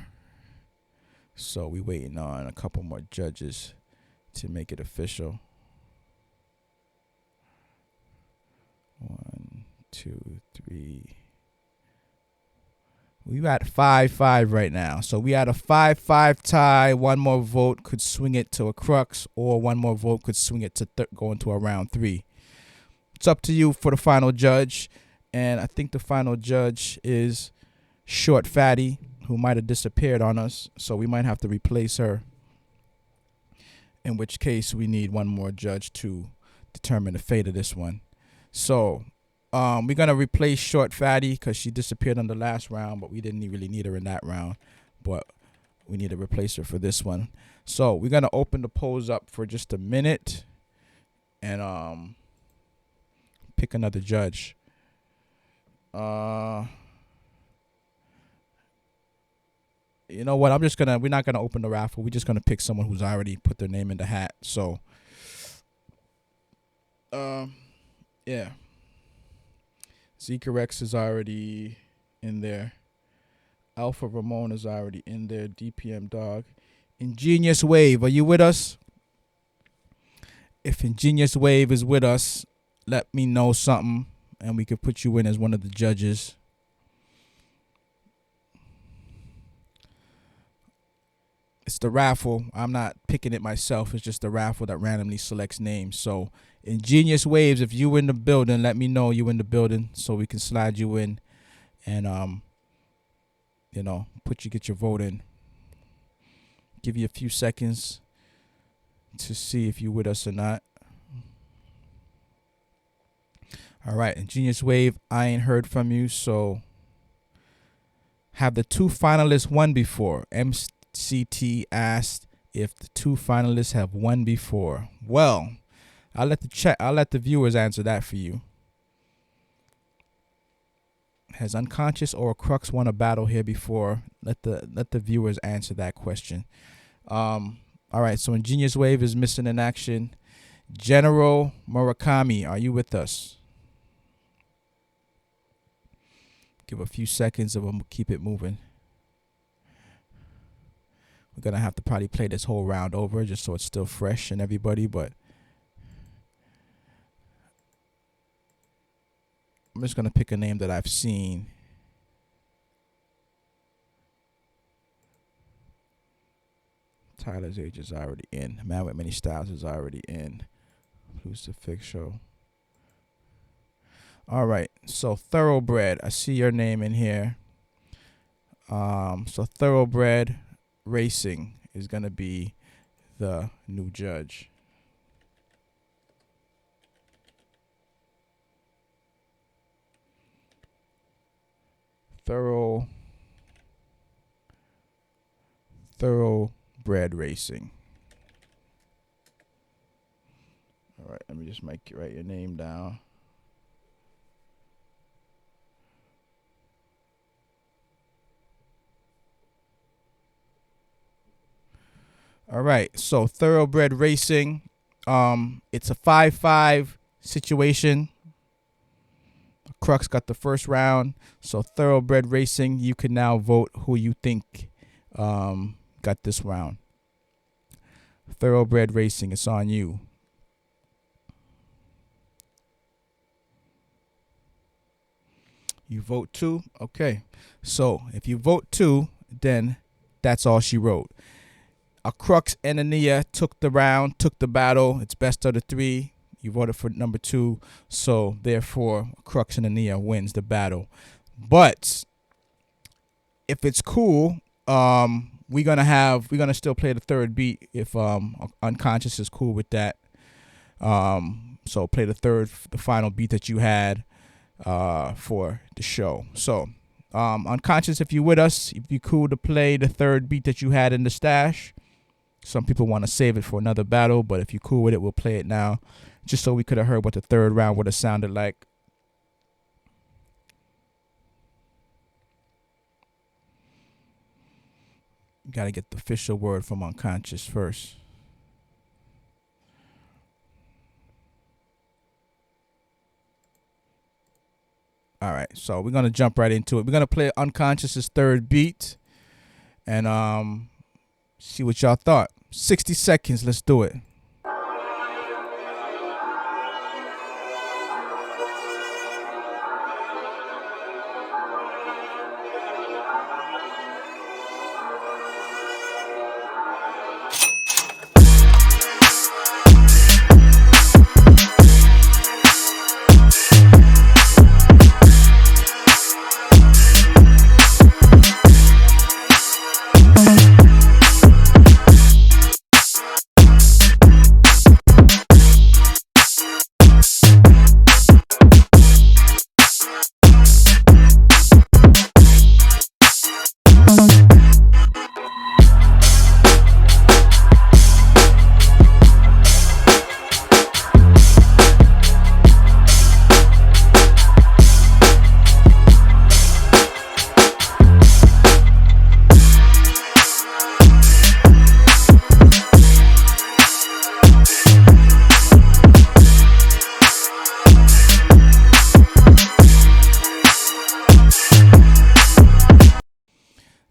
So we're waiting on a couple more judges to make it official. 1, 2, 3. We're at 5-5 right now. So we had a 5-5 tie. One more vote could swing it to a crux, or one more vote could swing it to go into a round 3. It's up to you for the final judge. And I think the final judge is Short Fatty, who might have disappeared on us. So we might have to replace her. In which case, we need one more judge to determine the fate of this one. So we're going to replace Short Fatty because she disappeared on the last round, but we didn't really need her in that round. But we need to replace her for this one. So we're going to open the polls up for just a minute and pick another judge. You know what? We're not gonna open the raffle. We're just gonna pick someone who's already put their name in the hat. So, yeah. Zika Rex is already in there. Alpha Ramon is already in there. DPM Dog. Ingenious Wave, are you with us? If Ingenious Wave is with us, let me know something, and we could put you in as one of the judges. It's the raffle. I'm not picking it myself. It's just the raffle that randomly selects names. So, Ingenious Waves, if you in the building, let me know you in the building so we can slide you in and get your vote in. Give you a few seconds to see if you with us or not. All right, Ingenious Wave, I ain't heard from you, so have the 2 finalists won before? MCT asked if the 2 finalists have won before. Well, I'll let the viewers answer that for you. Has Unconscious or Crux won a battle here before? Let the viewers answer that question. All right, so Ingenious Wave is missing in action. General Murakami, are you with us? Give a few seconds and we'll keep it moving. We're going to have to probably play this whole round over just so it's still fresh and everybody, but I'm just going to pick a name that I've seen. Tyler's Age is already in. Man with Many Styles is already in. Crucifix Show. All right, so Thoroughbred, I see your name in here. So Thoroughbred Racing is going to be the new judge. Thoroughbred Racing. All right, let me just write your name down. All right, so Thoroughbred Racing, it's a 5-5 situation. Crux got the first round, so Thoroughbred Racing, you can now vote who you think got this round. Thoroughbred Racing, it's on you. You vote 2? Okay. So if you vote 2, then that's all she wrote. A Crux and Ania took the round, took the battle. It's best of the 3. You voted for number 2. So therefore, Crux and Ania wins the battle. But if it's cool, we're gonna still play the third beat if Unconscious is cool with that. So play the final beat that you had for the show. So Unconscious, if you're with us, if you're cool to play the third beat that you had in the stash. Some people want to save it for another battle, but if you're cool with it, we'll play it now, just so we could have heard what the third round would have sounded like. Got to get the official word from Unconscious first. All right, so we're gonna jump right into it. We're gonna play Unconscious's third beat and see what y'all thought. 60 seconds. Let's do it.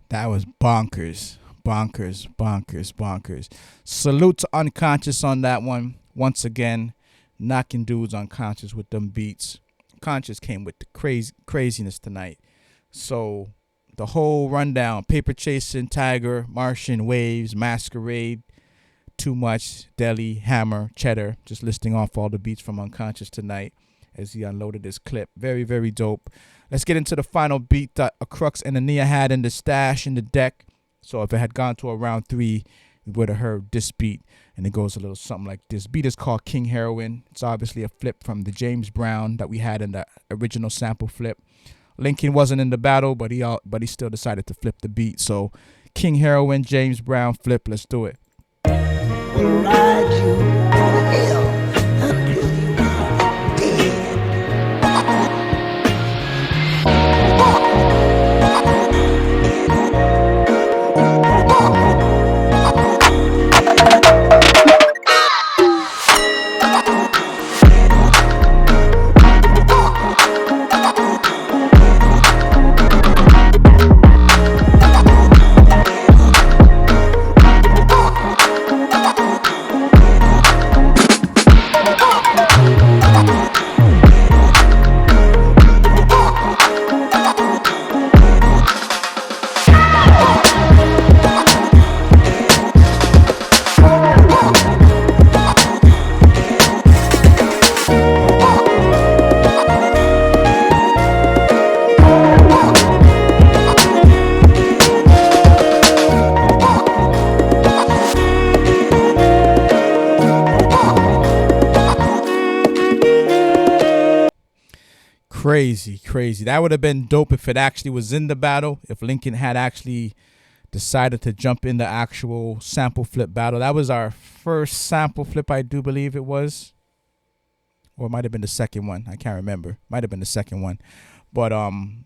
That was bonkers. Bonkers, bonkers, bonkers. Salute to Unconscious on that one. Once again, knocking dudes unconscious with them beats. Conscious came with the craziness tonight. So the whole rundown: Paper Chasing, Tiger, Martian, Waves, Masquerade, Too Much, Deli, Hammer, Cheddar. Just listing off all the beats from Unconscious tonight as he unloaded this clip. Very, very dope. Let's get into the final beat that a Crux and Ania had in the stash in the deck. So if it had gone to a round 3, we would have heard this beat. And it goes a little something like this. Beat is called King Heroin. It's obviously a flip from the James Brown that we had in the original sample flip. Lincoln wasn't in the battle, but he still decided to flip the beat. So King Heroin, James Brown flip. Let's do it. Will ride you to hell until you are dead. Crazy. That would have been dope if it actually was in the battle. If Lincoln had actually decided to jump in the actual sample flip battle. That was our first sample flip, I do believe it was. Or it might have been the second one. I can't remember. Might have been the second one. But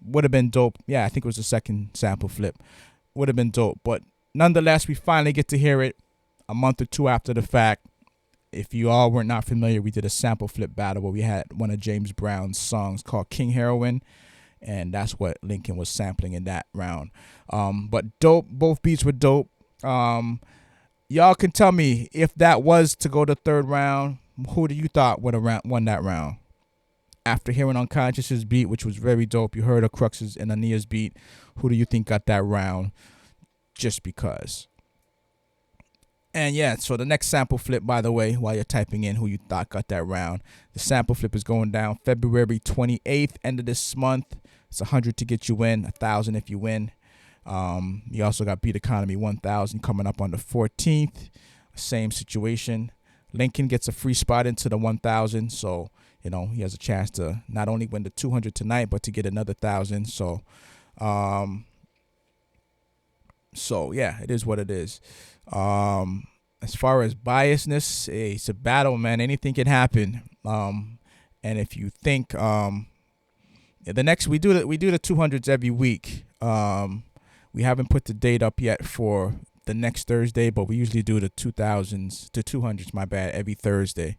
would have been dope. Yeah, I think it was the second sample flip. Would have been dope. But nonetheless, we finally get to hear it a month or two after the fact. If you all were not familiar, we did a sample flip battle where we had one of James Brown's songs called King Heroin, and that's what Lincoln was sampling in that round. But dope, both beats were dope. Y'all can tell me if that was to go to third round, who do you thought would have won that round? After hearing Unconscious's beat, which was very dope, you heard of Crux's and Ania's beat, who do you think got that round? Just because. And yeah, so the next sample flip, by the way, while you're typing in who you thought got that round, the sample flip is going down February 28th, end of this month. It's 100 to get you in, 1,000 if you win. You also got Beat Economy 1,000 coming up on the 14th. Same situation. Lincoln gets a free spot into the 1,000, so you know he has a chance to not only win the 200 tonight, but to get another 1,000. So yeah, it is what it is. As far as biasness, it's a battle, man. Anything can happen. And if you think the next we do the 200s every week. We haven't put the date up yet for the next Thursday, but we usually do the 200s, my bad, every Thursday.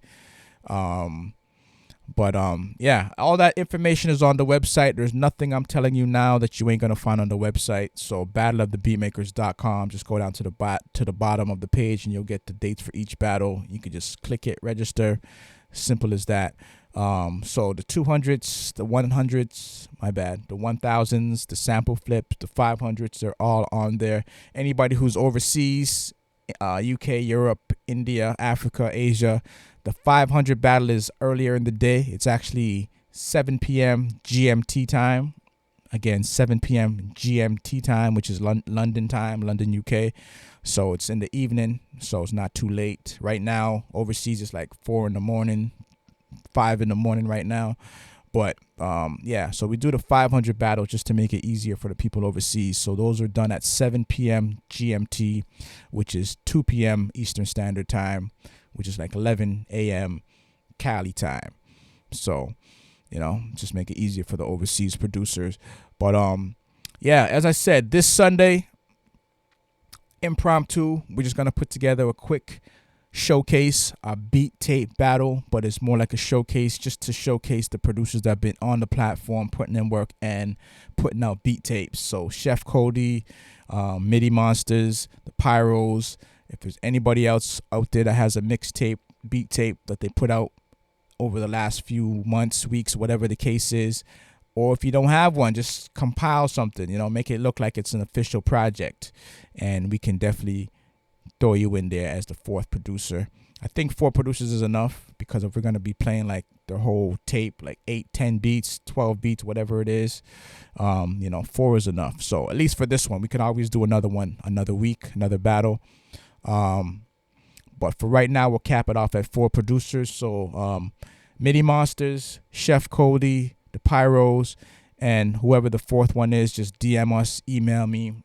But yeah, all that information is on the website. There's nothing I'm telling you now that you ain't gonna find on the website. So battleofthebeatmakers.com. Just go down to the bottom of the page and you'll get the dates for each battle. You can just click it, register. Simple as that. So the 200s, the 100s, my bad, the 1000s, the sample flips, the 500s, they're all on there. Anybody who's overseas, UK, Europe, India, Africa, Asia, the 500 battle is earlier in the day. It's actually 7 p.m. GMT time. Again, 7 p.m. GMT time, which is London time, London, UK. So it's in the evening, so it's not too late. Right now, overseas, it's like 4 in the morning, 5 in the morning right now. But yeah, so we do the 500 battle just to make it easier for the people overseas. So those are done at 7 p.m. GMT, which is 2 p.m. Eastern Standard Time, which is like 11 a.m. Cali time. So, just make it easier for the overseas producers. But yeah, as I said, this Sunday, impromptu, we're just gonna put together a quick showcase, a beat tape battle, but it's more like a showcase just to showcase the producers that have been on the platform putting in work and putting out beat tapes. So Chef Cody, MIDI Monsters, the Pyros. If there's anybody else out there that has a mixtape, beat tape that they put out over the last few months, weeks, whatever the case is, or if you don't have one, just compile something, make it look like it's an official project, and we can definitely throw you in there as the fourth producer. I think 4 producers is enough, because if we're going to be playing like the whole tape, like 8, 10 beats, 12 beats, whatever it is, 4 is enough. So at least for this one, we can always do another one, another week, another battle. But for right now, we'll cap it off at 4 producers. So MIDI Monsters, Chef Cody, the Pyros, and whoever the fourth one is, just DM us, email me,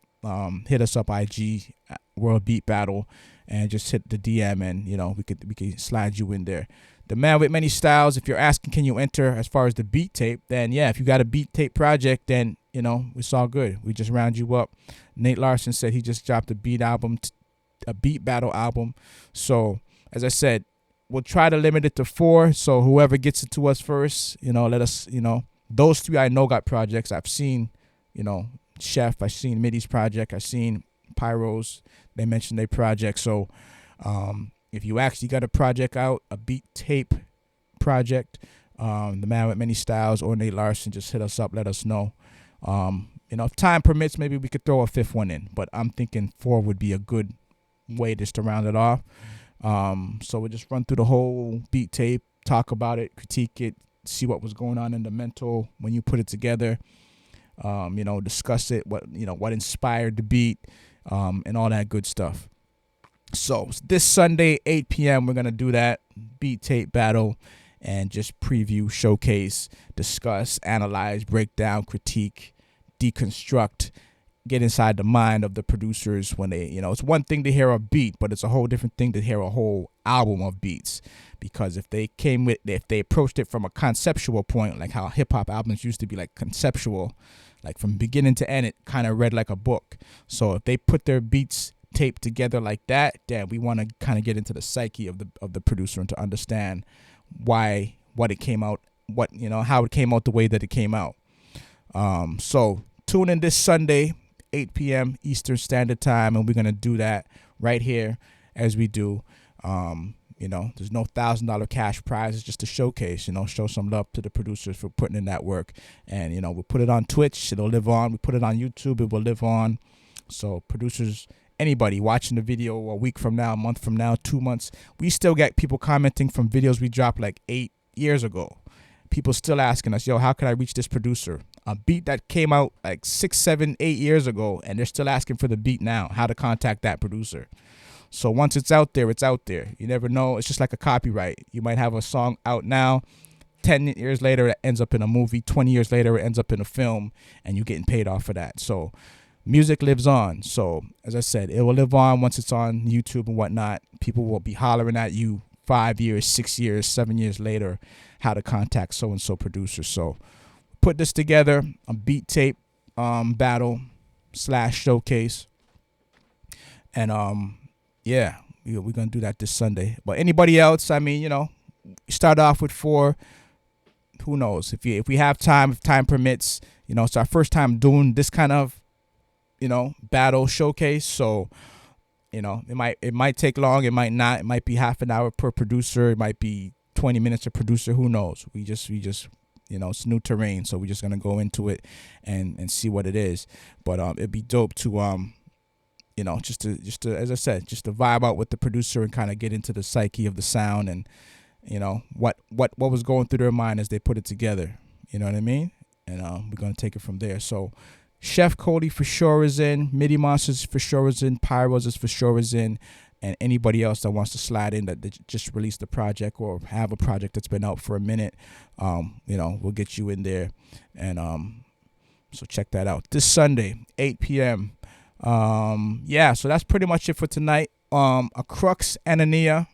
hit us up IG, World Beat Battle, and just hit the DM, and we could slide you in there. The Man with Many Styles, if you're asking can you enter as far as the beat tape, then yeah, if you got a beat tape project, then it's all good. We just round you up. Nate Larson said he just dropped a beat album, a beat battle album. So as I said, we'll try to limit it to 4. So whoever gets it to us first, let us, those 3 I know got projects. I've seen, Chef, I've seen Midi's project, I've seen Pyros, they mentioned their project. So if you actually got a project out, a beat tape project, the Man with Many Styles or Nate Larson, just hit us up, let us know. If time permits, maybe we could throw a 5th one in, but I'm thinking 4 would be a good way just to round it off. So we'll just run through the whole beat tape, talk about it, critique it, see what was going on in the mental when you put it together, discuss it, what inspired the beat, and all that good stuff. So this Sunday, 8 p.m., we're going to do that beat tape battle and just preview, showcase, discuss, analyze, break down, critique, deconstruct, get inside the mind of the producers when they, it's one thing to hear a beat, but it's a whole different thing to hear a whole album of beats. Because if they approached it from a conceptual point, like how hip hop albums used to be like conceptual, like from beginning to end, it kind of read like a book. So if they put their beats taped together like that, then we want to kind of get into the psyche of the producer and to understand what it came out, how it came out the way that it came out. So tune in this Sunday, 8 p.m. Eastern Standard Time, and we're going to do that right here as we do. There's no $1,000 cash prize. It's just a showcase, show some love to the producers for putting in that work. And, we'll put it on Twitch. It'll live on. We put it on YouTube. It will live on. So producers, anybody watching the video a week from now, a month from now, 2 months, we still get people commenting from videos we dropped like 8 years ago. People still asking us, yo, how can I reach this producer? A beat that came out like 6, 7, 8 years ago, and they're still asking for the beat now, how to contact that producer. So once it's out there, it's out there. You never know. It's just like a copyright. You might have a song out now, 10 years later, it ends up in a movie. 20 years later, it ends up in a film, and you're getting paid off for that. So music lives on. So as I said, it will live on once it's on YouTube and whatnot. People will be hollering at you 5 years, 6 years, 7 years later, how to contact so-and-so producer. So put this together, a beat tape battle / showcase. And yeah, we're going to do that this Sunday. But anybody else, start off with 4, who knows? If we have time, if time permits, it's our first time doing this kind of, battle showcase. So, it might take long, it might not. It might be half an hour per producer. It might be 20 minutes a producer. Who knows? We just it's new terrain, so we're just gonna go into it and see what it is. But it'd be dope to just to as I said, just to vibe out with the producer and kind of get into the psyche of the sound and what was going through their mind as they put it together. You know what I mean? And we're gonna take it from there. So Chef Cody for sure is in, MIDI Monsters for sure is in, Pyros is for sure is in, and anybody else that wants to slide in that just released a project or have a project that's been out for a minute, we'll get you in there. And so check that out this Sunday, 8 p.m. So that's pretty much it for tonight. A Crux and a Nia.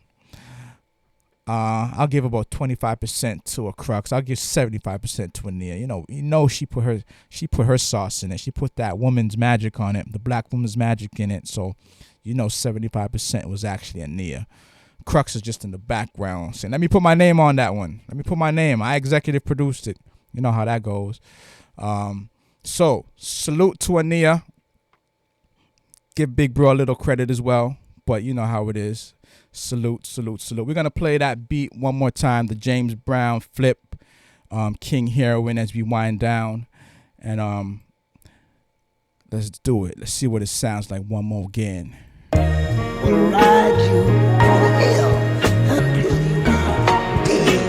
I'll give about 25% to a Crux. I'll give 75% to a Nia. She put her sauce in it. She put that woman's magic on it, the black woman's magic in it. So 75% was actually a Nia. Crux is just in the background saying, let me put my name on that one. Let me put my name. I executive produced it. You know how that goes. So salute to a Nia. Give Big Bro a little credit as well. But you know how it is. Salute, salute, salute. We're going to play that beat one more time. The James Brown flip, King Heroin, as we wind down. And let's do it. Let's see what it sounds like one more again. Will ride you to hell until you are dead.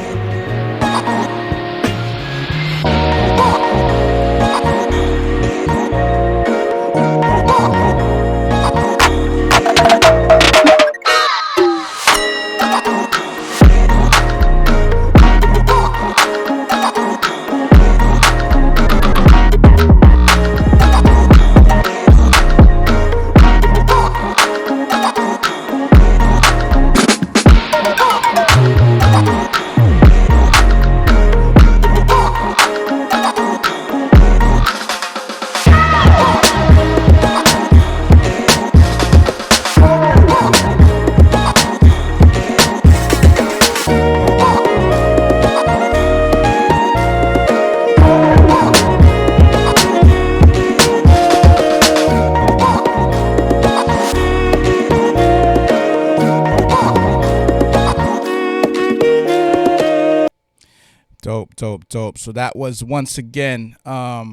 Dope. So that was once again a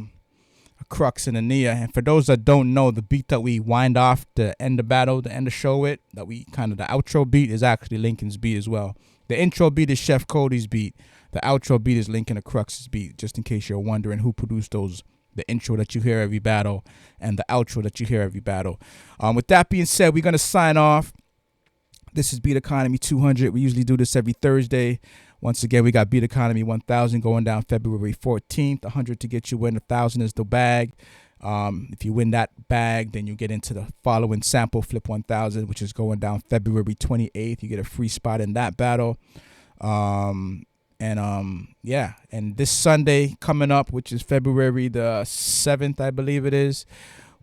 Crux and a Nia. And for those that don't know, the beat that we wind off the end of battle, the end of show with, that we kind of the outro beat is actually Lincoln's beat as well. The intro beat is Chef Cody's beat. The outro beat is Lincoln and Crux's beat, just in case you're wondering who produced those. The intro that you hear every battle and the outro that you hear every battle. With that being said, we're going to sign off. This is Beat Economy 200. We usually do this every Thursday. Once again, we got Beat Economy 1000 going down February 14th. 100 to get you in. 1000 is the bag. If you win that bag, then you get into the following sample Flip 1000, which is going down February 28th. You get a free spot in that battle. And this Sunday coming up, which is February the 7th, I believe it is,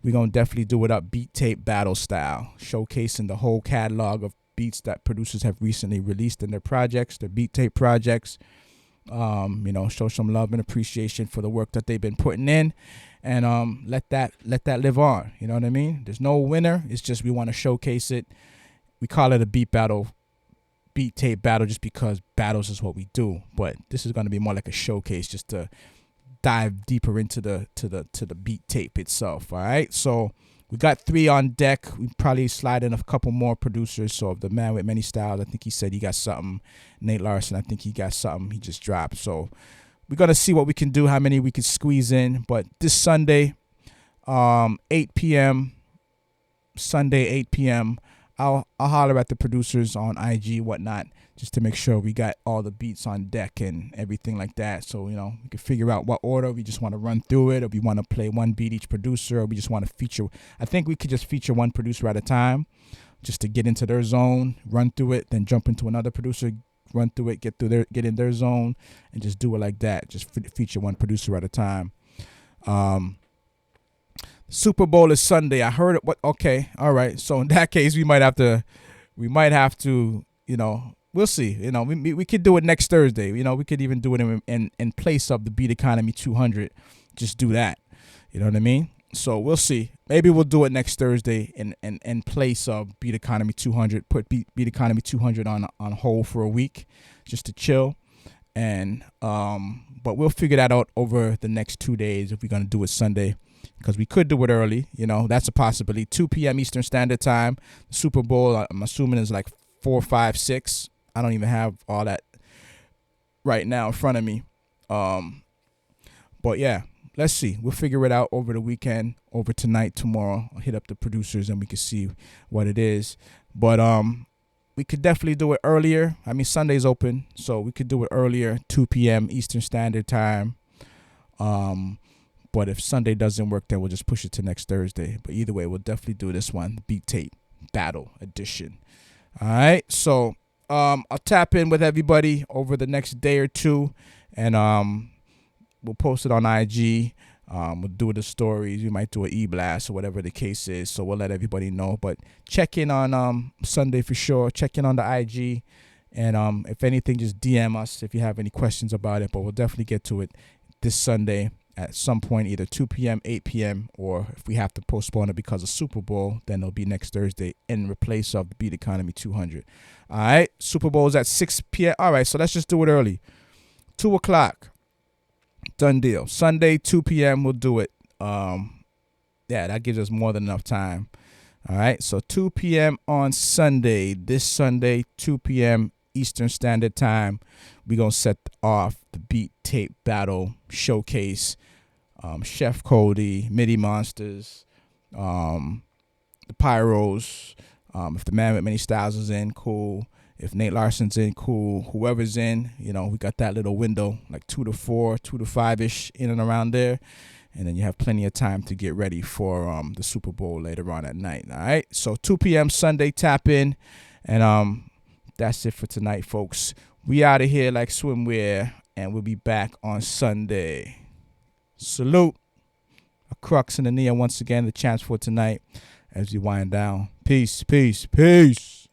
we're going to definitely do it up beat tape battle style, showcasing the whole catalog of beats that producers have recently released in their projects, their beat tape projects. Show some love and appreciation for the work that they've been putting in, and let that live on. You know what I mean? There's no winner. It's just we want to showcase it. We call it a beat tape battle just because battles is what we do. But this is going to be more like a showcase, just to dive deeper into the beat tape itself. All right, so we got 3 on deck. We probably slide in a couple more producers. So the man with many styles, I think he said he got something. Nate Larson, I think he got something he just dropped. So we're gonna see what we can do, how many we can squeeze in. But this Sunday, 8 p.m. Sunday, 8 p.m. I'll holler at the producers on IG, whatnot, just to make sure we got all the beats on deck and everything like that. So, we can figure out what order we just want to run through it, or we want to play one beat each producer, or we just want to feature. I think we could just feature one producer at a time, just to get into their zone, run through it, then jump into another producer, run through it, get in their zone, and just do it like that. Just feature one producer at a time. Super Bowl is Sunday. I heard it. What? Okay, all right. So in that case, we might have to, we'll see. You know, we could do it next Thursday. You know, we could even do it in place of the Beat Economy 200. Just do that. You know what I mean? So we'll see. Maybe we'll do it next Thursday in place of Beat Economy 200. Put Beat Economy 200 on hold for a week, just to chill. And but we'll figure that out over the next 2 days if we're gonna do it Sunday, because we could do it early. You know, that's a possibility. 2 p.m. Eastern Standard Time. Super Bowl, I'm assuming, is like 4, 5, 6. I don't even have all that right now in front of me. But yeah, let's see. We'll figure it out over the weekend, over tonight, tomorrow. I'll hit up the producers and we can see what it is. But we could definitely do it earlier. I mean, Sunday's open, so we could do it earlier, 2 p.m. Eastern Standard Time. But if Sunday doesn't work, then we'll just push it to next Thursday. But either way, we'll definitely do this one, Beat Tape Battle Edition. All right, so I'll tap in with everybody over the next day or two, and we'll post it on IG. We'll do the stories. We might do an e-blast or whatever the case is. So we'll let everybody know. But check in on Sunday for sure. Check in on the IG. And if anything, just DM us if you have any questions about it. But we'll definitely get to it this Sunday at some point, either 2 p.m., 8 p.m., or if we have to postpone it because of Super Bowl, then it'll be next Thursday in replace of the Beat Economy 200. All right, Super Bowl is at 6 p.m. All right, so let's just do it early. 2 o'clock. Done deal. Sunday, 2 p.m., we'll do it. Yeah, that gives us more than enough time. All right, so 2 p.m. on Sunday, this Sunday, 2 p.m. Eastern Standard Time, we're going to set off the Beat Tape Battle Showcase. Chef Cody, MIDI Monsters, the Pyros. If the Man with Many Styles is in, cool. If Nate Larson's in, cool. Whoever's in, you know, we got that little window, like 2 to 4, 2 to 5-ish, in and around there. And then you have plenty of time to get ready for the Super Bowl later on at night. All right, so 2 p.m. Sunday, tap in. And that's it for tonight, folks. We out of here like swimwear, and we'll be back on Sunday. Salute. A Crux and the Nia once again, the chance for tonight as we wind down. Peace, peace, peace.